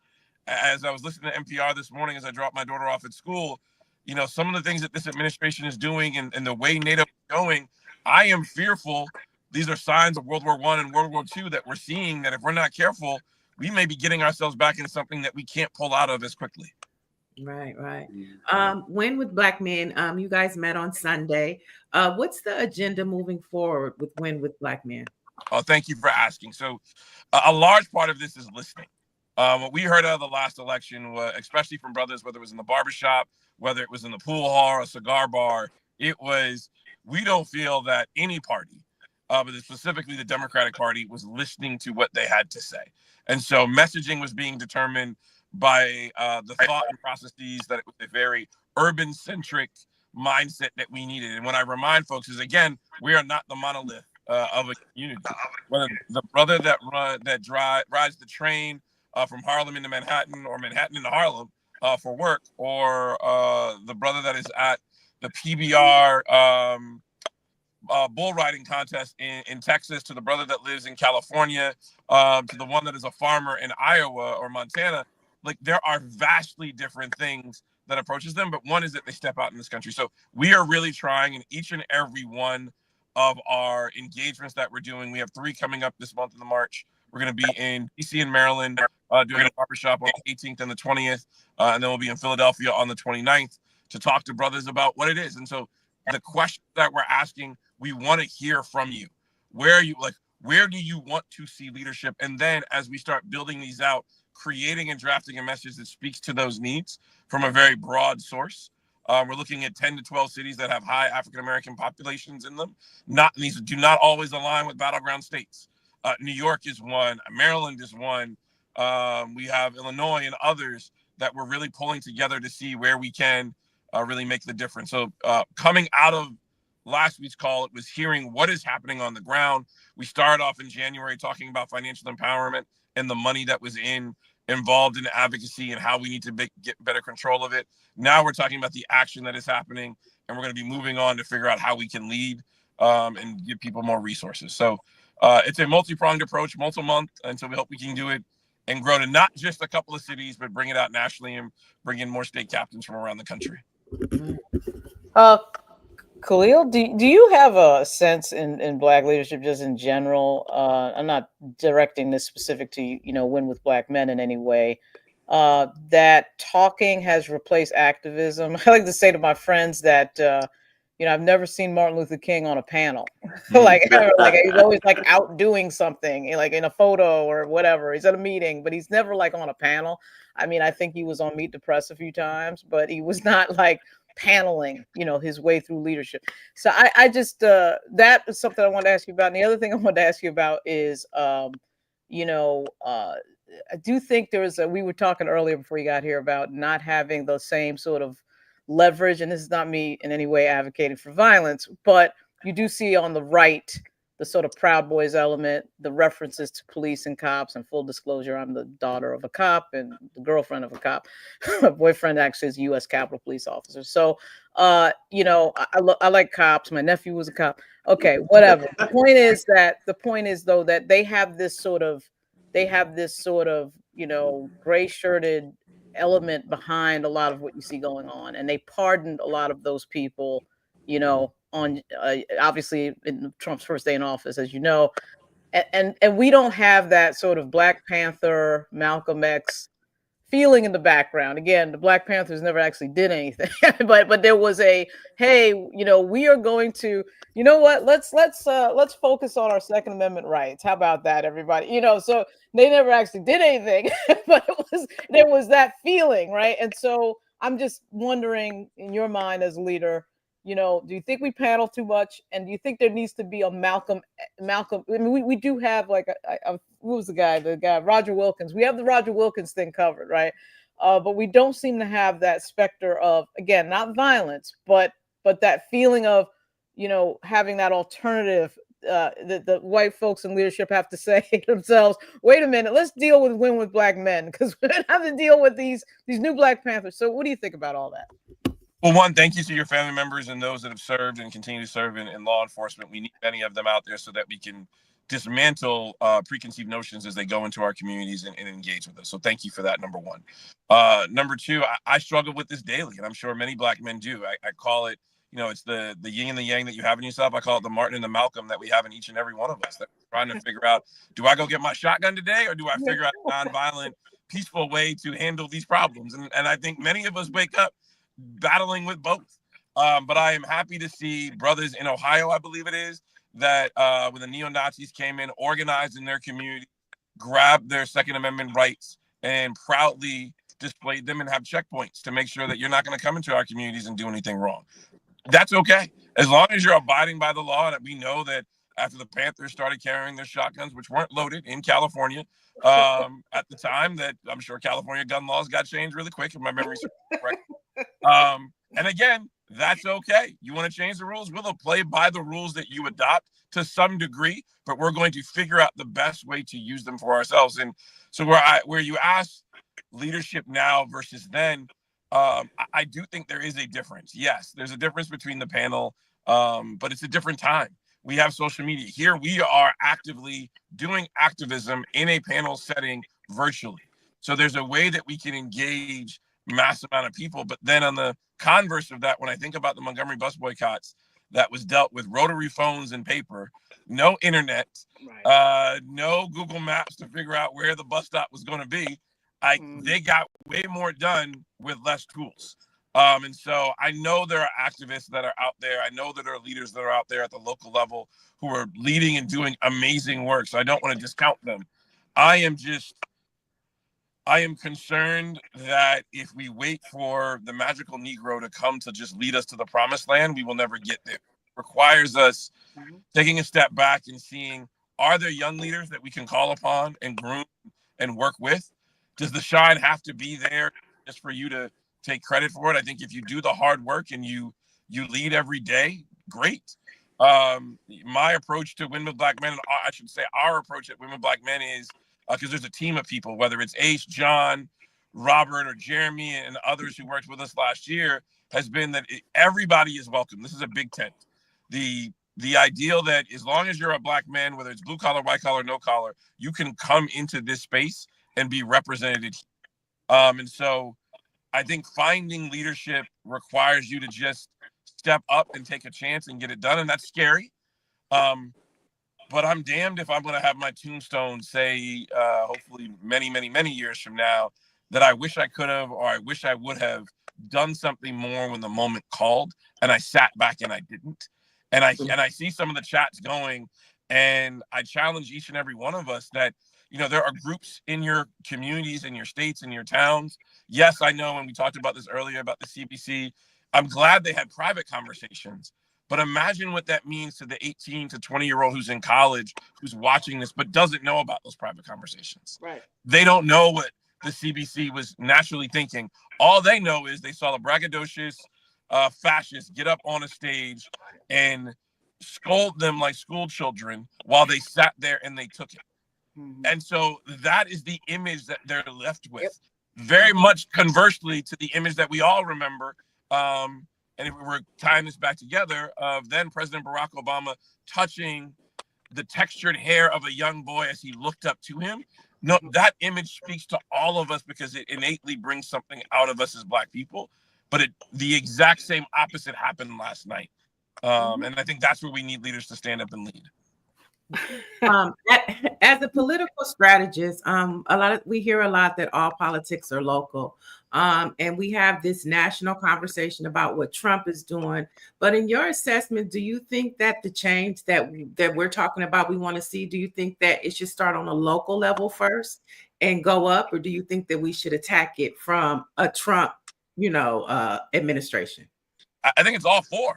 as I was listening to NPR this morning, as I dropped my daughter off at school, you know, some of the things that this administration is doing and the way NATO is going, I am fearful. These are signs of World War I and World War II that we're seeing, that if we're not careful, we may be getting ourselves back into something that we can't pull out of as quickly. Right. Win with Black Men, you guys met on Sunday. What's the agenda moving forward with Win with Black Men? Oh, thank you for asking. So a large part of this is listening. What we heard out of the last election, especially from brothers, whether it was in the barbershop, whether it was in the pool hall or a cigar bar, it was, we don't feel that any party, but specifically the Democratic Party, was listening to what they had to say. And so messaging was being determined by the thought and processes that it was a very urban-centric mindset that we needed. And what I remind folks is, again, we are not the monolith of a community. Whether the brother that rides the train from Harlem into Manhattan, or Manhattan into Harlem for work, or the brother that is at the PBR bull riding contest in Texas, to the brother that lives in California, to the one that is a farmer in Iowa or Montana, like, there are vastly different things that approaches them, but one is that they step out in this country. So we are really trying in each and every one of our engagements that we're doing. We have 3 coming up this month in the March. We're going to be in DC and Maryland doing a barbershop on the 18th and the 20th. And then we'll be in Philadelphia on the 29th to talk to brothers about what it is. And so the question that we're asking, we want to hear from you. Where do you want to see leadership? And then as we start building these out, creating and drafting a message that speaks to those needs from a very broad source. We're looking at 10 to 12 cities that have high African-American populations in them. These do not always align with battleground states. New York is one, Maryland is one. We have Illinois and others that we're really pulling together to see where we can really make the difference. So coming out of last week's call, it was hearing what is happening on the ground. We started off in January talking about financial empowerment and the money that was involved in advocacy and how we need to get better control of it. Now we're talking about the action that is happening, and we're going to be moving on to figure out how we can lead and give people more resources. So it's a multi-pronged approach, multi-month, and so we hope we can do it and grow to not just a couple of cities, but bring it out nationally and bring in more state captains from around the country. Khalil, do you have a sense in Black leadership just in general? I'm not directing this specific to, Win with Black Men in any way, that talking has replaced activism. I like to say to my friends that, I've never seen Martin Luther King on a panel. like he's always like out doing something, like in a photo or whatever. He's at a meeting, but he's never like on a panel. I mean, I think he was on Meet the Press a few times, but he was not like paneling, his way through leadership. So I just, that is something I wanted to ask you about. And the other thing I wanted to ask you about is, I do think we were talking earlier before you got here about not having the same sort of leverage. And this is not me in any way advocating for violence, but you do see on the right the sort of Proud Boys element, the references to police and cops, and full disclosure, I'm the daughter of a cop and the girlfriend of a cop. My boyfriend actually is a U.S. Capitol Police officer. So, you know, I like cops. My nephew was a cop. Okay, whatever. The point is though that they have this sort of, you know, gray shirted element behind a lot of what you see going on, and they pardoned a lot of those people, you know, on obviously in Trump's first day in office, as you know, and we don't have that sort of Black Panther, Malcolm X feeling in the background. Again, the Black Panthers never actually did anything, but there was a, hey, you know, we are going to, you know what, let's focus on our Second Amendment rights. How about that, everybody? You know, so they never actually did anything, but there was that feeling, right? And so I'm just wondering, in your mind as a leader, you know, do you think we panel too much? And do you think there needs to be a Malcolm? I mean, we do have like who was the guy, Roger Wilkins. We have the Roger Wilkins thing covered, right? But we don't seem to have that specter of, again, not violence, but that feeling of, you know, having that alternative. The white folks in leadership have to say to themselves, wait a minute, let's deal with women with Black men, because we don't have to deal with these new Black Panthers. So what do you think about all that? Well, one, thank you to your family members and those that have served and continue to serve in law enforcement. We need many of them out there so that we can dismantle preconceived notions as they go into our communities and engage with us. So thank you for that, number one. Number two, I struggle with this daily, and I'm sure many Black men do. I call it, you know, it's the yin and the yang that you have in yourself. I call it the Martin and the Malcolm that we have in each and every one of us. That we're trying to figure out, do I go get my shotgun today, or do I figure out a nonviolent, peaceful way to handle these problems? And I think many of us wake up battling with both. But I am happy to see brothers in Ohio, I believe it is, that when the neo-Nazis came in, organized in their community, grabbed their Second Amendment rights and proudly displayed them and have checkpoints to make sure that you're not going to come into our communities and do anything wrong. That's okay. As long as you're abiding by the law, that we know that after the Panthers started carrying their shotguns, which weren't loaded in California at the time, that I'm sure California gun laws got changed really quick, if my memory's correct. And again, that's okay. You want to change the rules? We'll play by the rules that you adopt to some degree, but we're going to figure out the best way to use them for ourselves. And so where you ask leadership now versus then, I do think there is a difference. Yes, there's a difference between the panel, but it's a different time. We have social media. Here we are actively doing activism in a panel setting virtually. So there's a way that we can engage mass amount of people. But then on the converse of that, when I think about the Montgomery bus boycotts, that was dealt with rotary phones and paper, no internet, no Google Maps to figure out where the bus stop was going to be. They got way more done with less tools. And so I know there are activists that are out there. I know that there are leaders that are out there at the local level who are leading and doing amazing work. So I don't want to discount them. I am concerned that if we wait for the magical Negro to come to just lead us to the promised land, we will never get there. It requires us taking a step back and seeing, are there young leaders that we can call upon and groom and work with? Does the shine have to be there just for you to take credit for it? I think if you do the hard work and you lead every day, great. My approach to Women with Black Men, and I should say our approach at Women with Black Men is, because there's a team of people, whether it's Ace, John, Robert, or Jeremy, and others who worked with us last year, has been that everybody is welcome. This is a big tent. The ideal that as long as you're a Black man, whether it's blue collar, white collar, no collar, you can come into this space and be represented. And so I think finding leadership requires you to just step up and take a chance and get it done. And that's scary. But I'm damned if I'm going to have my tombstone say, hopefully many, many, many years from now, that I wish I could have, or I wish I would have done something more when the moment called, and I sat back and I didn't. And I see some of the chats going, and I challenge each and every one of us that, you know, there are groups in your communities, in your states, in your towns. Yes, I know, and we talked about this earlier about the CBC. I'm glad they had private conversations. But imagine what that means to the 18 to 20-year-old who's in college, who's watching this, but doesn't know about those private conversations. Right. They don't know what the CBC was naturally thinking. All they know is they saw the braggadocious fascists get up on a stage and scold them like school children while they sat there and they took it. And so that is the image that they're left with. Very much conversely to the image that we all remember. And if we were tying this back together, of then President Barack Obama touching the textured hair of a young boy as he looked up to him. No, that image speaks to all of us because it innately brings something out of us as Black people. But the exact same opposite happened last night. And I think that's where we need leaders to stand up and lead. As a political strategist, we hear a lot that all politics are local. And we have this national conversation about what Trump is doing. But in your assessment, do you think that the change that we're talking about, we want to see, do you think that it should start on a local level first and go up? Or do you think that we should attack it from a Trump, administration? I think it's all four.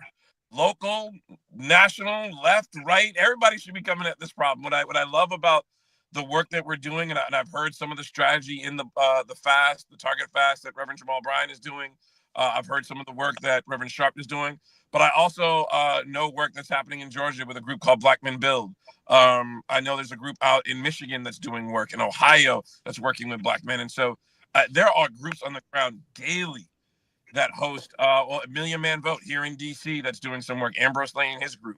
Local, national, left, right. Everybody should be coming at this problem. What I love about the work that we're doing, and I've heard some of the strategy in the fast, the target fast that Reverend Jamal Bryant is doing. I've heard some of the work that Reverend Sharp is doing, but I also know work that's happening in Georgia with a group called Black Men Build. I know there's a group out in Michigan that's doing work, in Ohio that's working with Black men. And so there are groups on the ground daily that host A Million Man Vote here in DC that's doing some work. Ambrose Lane and his group.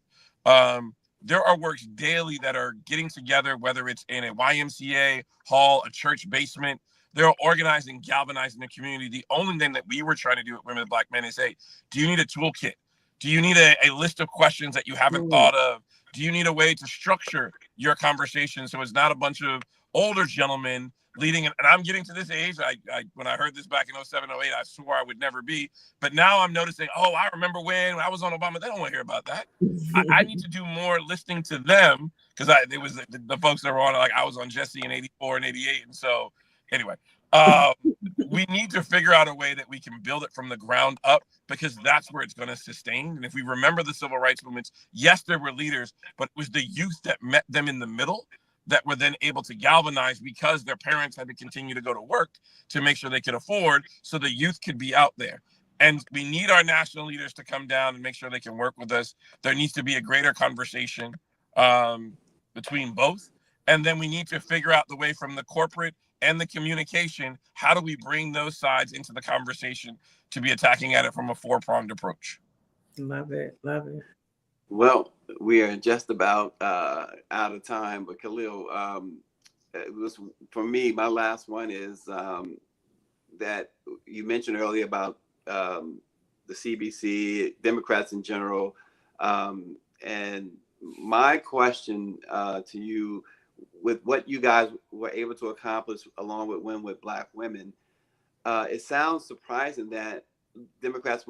There are works daily that are getting together, whether it's in a YMCA hall, a church basement. They're organizing, galvanizing the community. The only thing that we were trying to do at Women and Black Men is, hey, do you need a toolkit? Do you need a list of questions that you haven't thought of? Do you need a way to structure your conversation so it's not a bunch of older gentlemen leading? And I'm getting to this age. When I heard this back in 07, 08, I swore I would never be. But now I'm noticing, I remember when I was on Obama. They don't want to hear about that. I need to do more listening to them, because it was the folks that were on, like I was on Jesse in 84 and 88. And so anyway, we need to figure out a way that we can build it from the ground up, because that's where it's going to sustain. And if we remember the civil rights movements, yes, there were leaders, but it was the youth that met them in the middle that were then able to galvanize, because their parents had to continue to go to work to make sure they could afford, so the youth could be out there. And we need our national leaders to come down and make sure they can work with us. There needs to be a greater conversation between both. And then we need to figure out the way from the corporate and the communication, how do we bring those sides into the conversation to be attacking at it from a four-pronged approach? Love it. Love it. Well, we are just about out of time, but Khalil, it was, for me, my last one is that you mentioned earlier about the CBC, Democrats in general, and my question to you, with what you guys were able to accomplish along with Win with Black Women, it sounds surprising that Democrats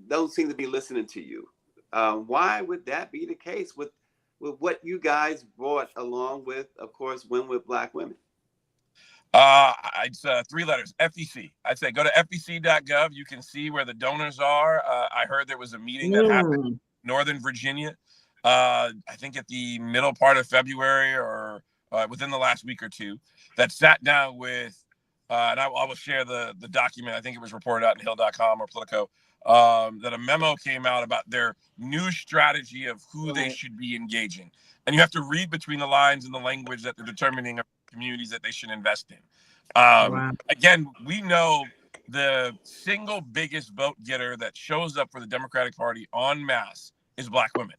don't seem to be listening to you. Why would that be the case with what you guys brought along with, of course, Win with Black Women? It's 3 letters, FEC. I'd say go to fec.gov. You can see where the donors are. I heard there was a meeting that happened in Northern Virginia, I think at the middle part of February or within the last week or two, that sat down with, and I will share the document. I think it was reported out in Hill.com or Politico, that a memo came out about their new strategy of who they should be engaging. And you have to read between the lines in the language that they're determining of communities that they should invest in. Again, we know the single biggest vote getter that shows up for the Democratic Party en masse is Black women.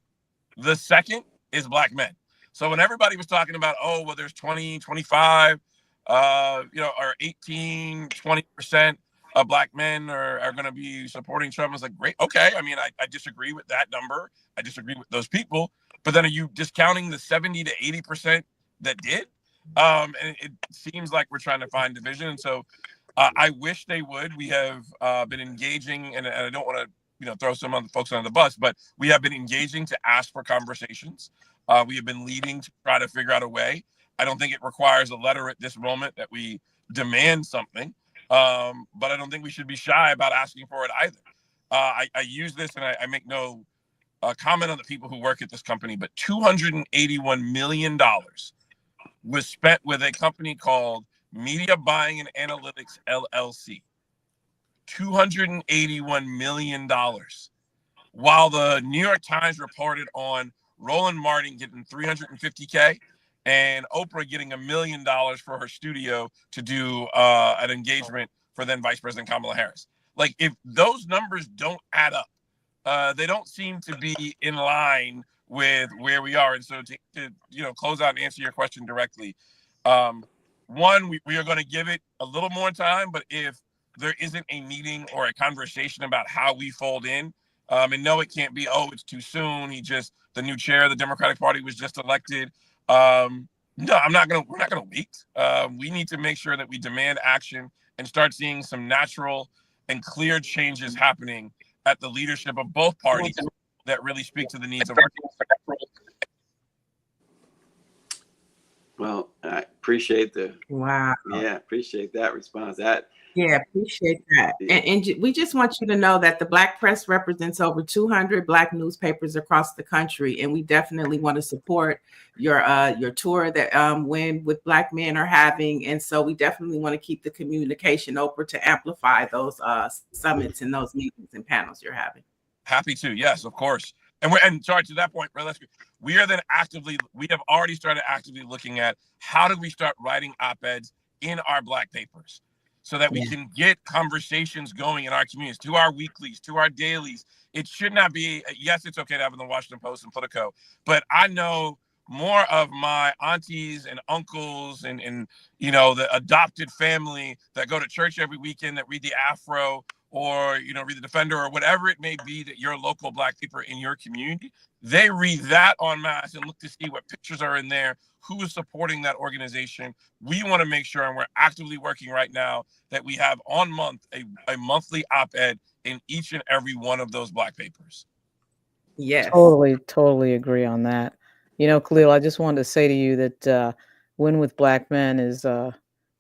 The second is Black men. So when everybody was talking about, there's 20, 25, or 18, 20% of Black men are going to be supporting Trump, I was like, great. Okay. I mean, I disagree with that number. I disagree with those people. But then are you discounting the 70 to 80% that did? And it seems like we're trying to find division. And so I wish they would. We have been engaging, and I don't want to throw some other folks under the bus, but we have been engaging to ask for conversations. We have been leading to try to figure out a way. I don't think it requires a letter at this moment that we demand something, but I don't think we should be shy about asking for it either. I use this, and I make no comment on the people who work at this company, but $281 million was spent with a company called Media Buying and Analytics, LLC. $281 million while the New York Times reported on Roland Martin getting $350K and Oprah getting $1 million for her studio to do an engagement for then Vice President Kamala Harris. Like, if those numbers don't add up, they don't seem to be in line with where we are. And so to close out and answer your question directly, one, we are going to give it a little more time, but if there isn't a meeting or a conversation about how we fold in, and no, it can't be, oh, it's too soon. The new chair of the Democratic Party was just elected. No, we're not going to wait. We need to make sure that we demand action and start seeing some natural and clear changes happening at the leadership of both parties that really speak to the needs of our people. Well, I appreciate appreciate that response. Appreciate that. Yeah. And we just want you to know that the Black Press represents over 200 Black newspapers across the country, and we definitely want to support your tour that Win with Black Men are having. And so we definitely want to keep the communication open to amplify those summits and those meetings and panels you're having. Happy to, yes, of course. And sorry, to that point, we have already started actively looking at how do we start writing op-eds in our Black papers so that we can get conversations going in our communities, to our weeklies, to our dailies. It should not be, yes, it's okay to have in the Washington Post and Politico, but I know more of my aunties and uncles and the adopted family that go to church every weekend, that read the Afro or read the Defender or whatever it may be, that your local Black paper in your community, they read that en masse and look to see what pictures are in there, who is supporting that organization. We want to make sure, and we're actively working right now, that we have a monthly op-ed in each and every one of those Black papers. Yes. Totally agree on that. Khalil, I just wanted to say to you that Win with Black Men is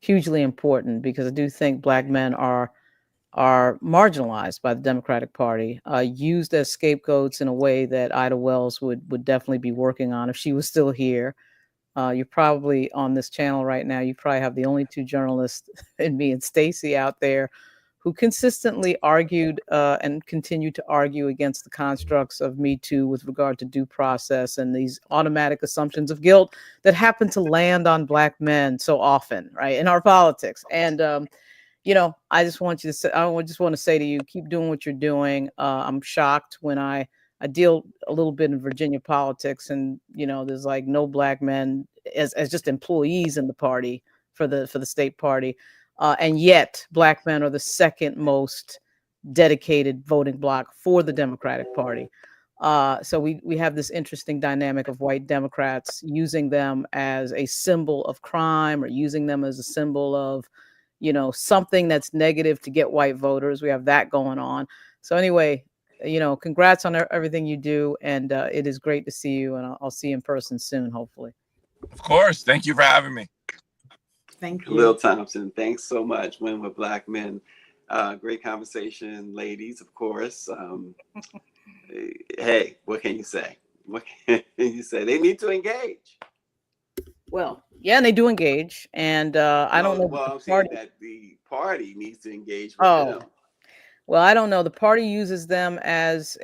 hugely important, because I do think Black men are marginalized by the Democratic Party, used as scapegoats in a way that Ida Wells would definitely be working on if she was still here. You're probably on this channel right now. You probably have the only two journalists, and me and Stacey, out there who consistently argued and continue to argue against the constructs of Me Too with regard to due process and these automatic assumptions of guilt that happen to land on Black men so often, right, in our politics. And I just want you to say, I just want to say to you, keep doing what you're doing. I'm shocked when I deal a little bit in Virginia politics, and there's like no Black men as just employees in the party for the state party, and yet Black men are the second most dedicated voting bloc for the Democratic Party. So we have this interesting dynamic of white Democrats using them as a symbol of crime, or using them as a symbol of something that's negative to get white voters. We have that going on. So anyway, congrats on everything you do. And it is great to see you. And I'll see you in person soon, hopefully. Of course. Thank you for having me. Thank you. Khalil Thompson, thanks so much. Win with Black Men. Great conversation, ladies, of course. Hey, what can you say? What can you say? They need to engage. Well, yeah, and they do engage, and I don't know. Well, I'm saying that the party needs to engage with them. Well, I don't know. The party uses them as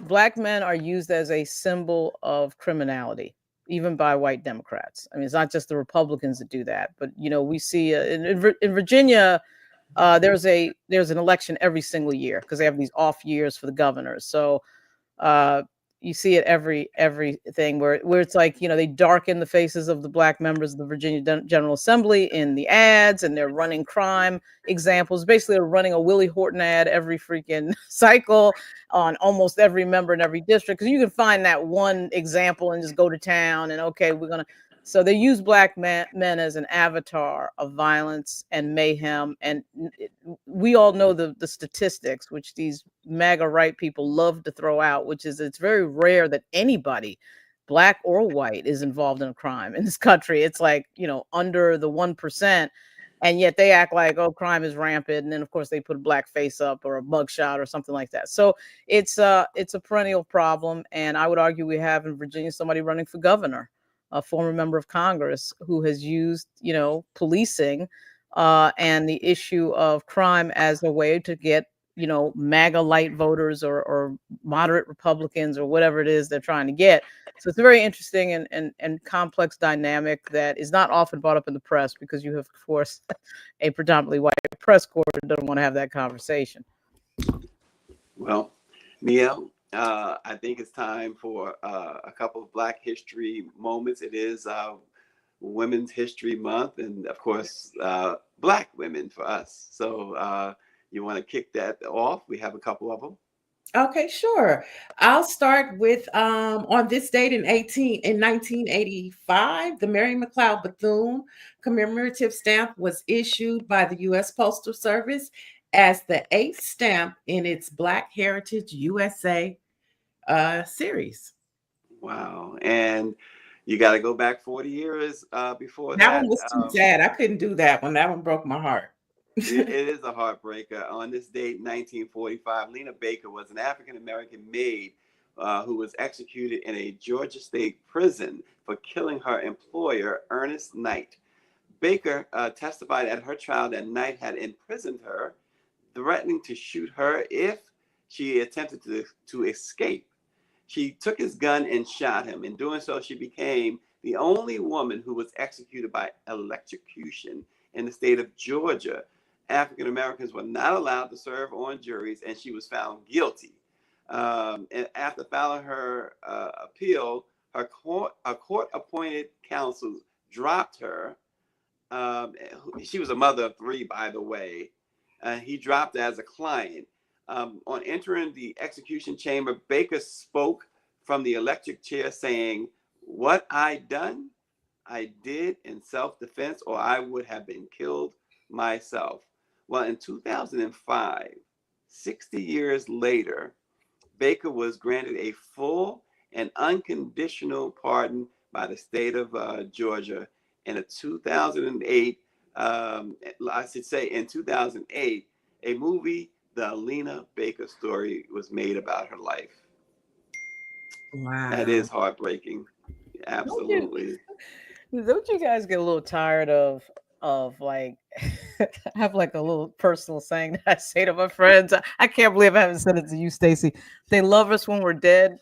Black men are used as a symbol of criminality, even by white Democrats. I mean, it's not just the Republicans that do that, but we see in Virginia, there's an election every single year because they have these off years for the governors. So you see it everything where it's like, they darken the faces of the Black members of the Virginia General Assembly in the ads, and they're running crime examples. Basically, they're running a Willie Horton ad every freaking cycle on almost every member in every district, because you can find that one example and just go to town and, okay, so they use Black men as an avatar of violence and mayhem. And we all know the statistics, which these MAGA right people love to throw out, which is it's very rare that anybody, Black or white, is involved in a crime in this country. It's like, under the 1%. And yet they act like, oh, crime is rampant. And then, of course, they put a Black face up or a mugshot or something like that. So it's a perennial problem. And I would argue we have in Virginia somebody running for governor, a former member of Congress, who has used, policing and the issue of crime as a way to get, MAGA light voters or moderate Republicans or whatever it is they're trying to get. So it's a very interesting and complex dynamic that is not often brought up in the press because you have, of course, a predominantly white press corps that doesn't want to have that conversation. Well, Neil, I think it's time for a couple of Black History moments. It is Women's History Month, and of course, Black women for us. So you want to kick that off? We have a couple of them. Okay, sure. I'll start with on this date in 1985, the Mary McLeod Bethune commemorative stamp was issued by the U.S. Postal Service as the 8th stamp in its Black Heritage USA series. Wow. And you got to go back 40 years before that. That one was too sad. I couldn't do that one. That one broke my heart. It is a heartbreaker. On this date, 1945, Lena Baker was an African-American maid who was executed in a Georgia state prison for killing her employer, Ernest Knight. Baker testified at her trial that Knight had imprisoned her, threatening to shoot her if she attempted to escape. She took his gun and shot him. In doing so, she became the only woman who was executed by electrocution in the state of Georgia. African Americans were not allowed to serve on juries, and she was found guilty. And after filing her appeal, her court-appointed counsel dropped her. She was a mother of 3, by the way. He dropped her as a client. On entering the execution chamber, Baker spoke from the electric chair saying, "What I done, I did in self-defense, or I would have been killed myself." Well, in 2005, 60 years later, Baker was granted a full and unconditional pardon by the state of Georgia. In 2008, in 2008, a movie, The Lena Baker Story, was made about her life. Wow. That is heartbreaking. Absolutely. Don't you guys get a little tired of like I have like a little personal saying that I say to my friends. I can't believe I haven't said it to you, Stacey. They love us when we're dead.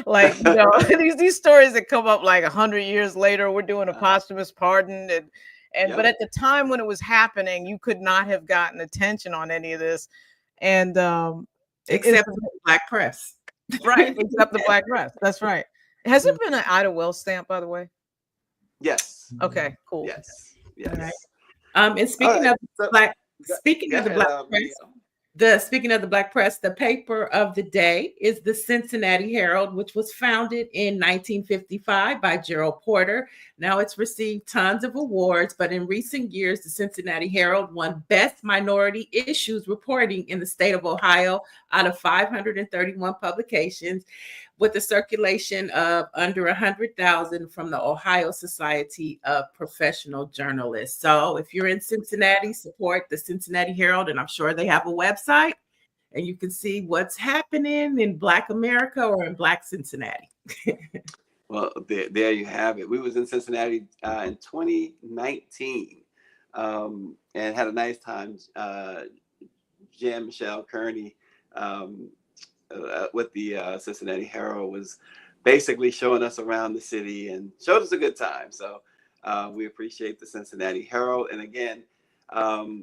Like, these stories that come up like 100 years later, we're doing a posthumous pardon but at the time when it was happening, you could not have gotten attention on any of this. And except the Black press. Right, except the Black press. That's right. Has there been an Ida Wells stamp, by the way? Yes. Okay, cool. Yes. Yes. Right. And speaking of the Black press, the paper of the day is the Cincinnati Herald, which was founded in 1955 by Gerald Porter. Now it's received tons of awards, but in recent years, the Cincinnati Herald won Best Minority Issues Reporting in the state of Ohio out of 531 publications, with a circulation of under 100,000 from the Ohio Society of Professional Journalists. So if you're in Cincinnati, support the Cincinnati Herald, and I'm sure they have a website, and you can see what's happening in Black America or in Black Cincinnati. Well, there you have it. We was in Cincinnati in 2019 and had a nice time. Jan Michelle Kearney with the Cincinnati Herald was basically showing us around the city and showed us a good time. So we appreciate the Cincinnati Herald. And again, no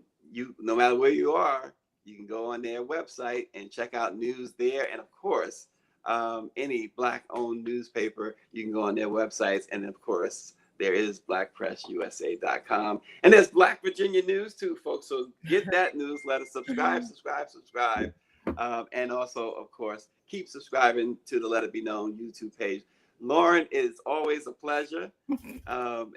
matter where you are, you can go on their website and check out news there. And of course, any Black-owned newspaper, you can go on their websites. And of course, there is BlackPressUSA.com. And there's Black Virginia News too, folks. So get that newsletter, subscribe. And also, of course, keep subscribing to the Let It Be Known YouTube page. Lauren, it's always a pleasure. Neil,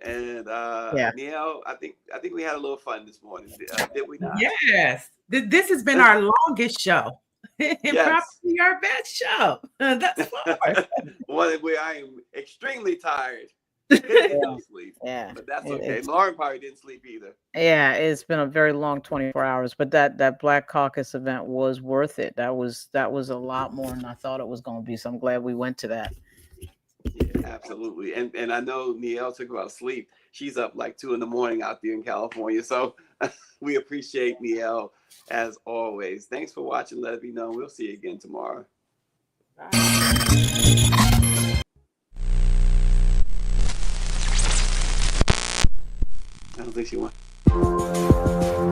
I think we had a little fun this morning. Did we not? Yes. This has been our longest show. And probably our best show. That's far. One where I am extremely tired. Didn't sleep. Yeah, but that's okay. Lauren probably didn't sleep either. Yeah, it's been a very long 24 hours, but that Black Caucus event was worth it. That was a lot more than I thought it was going to be. So I'm glad we went to that. Yeah, absolutely. And I know Neil took about sleep. She's up like 2 a.m. out there in California. So we appreciate Neil as always. Thanks for watching. Let It Be Known. We'll see you again tomorrow. Bye. I don't think she won.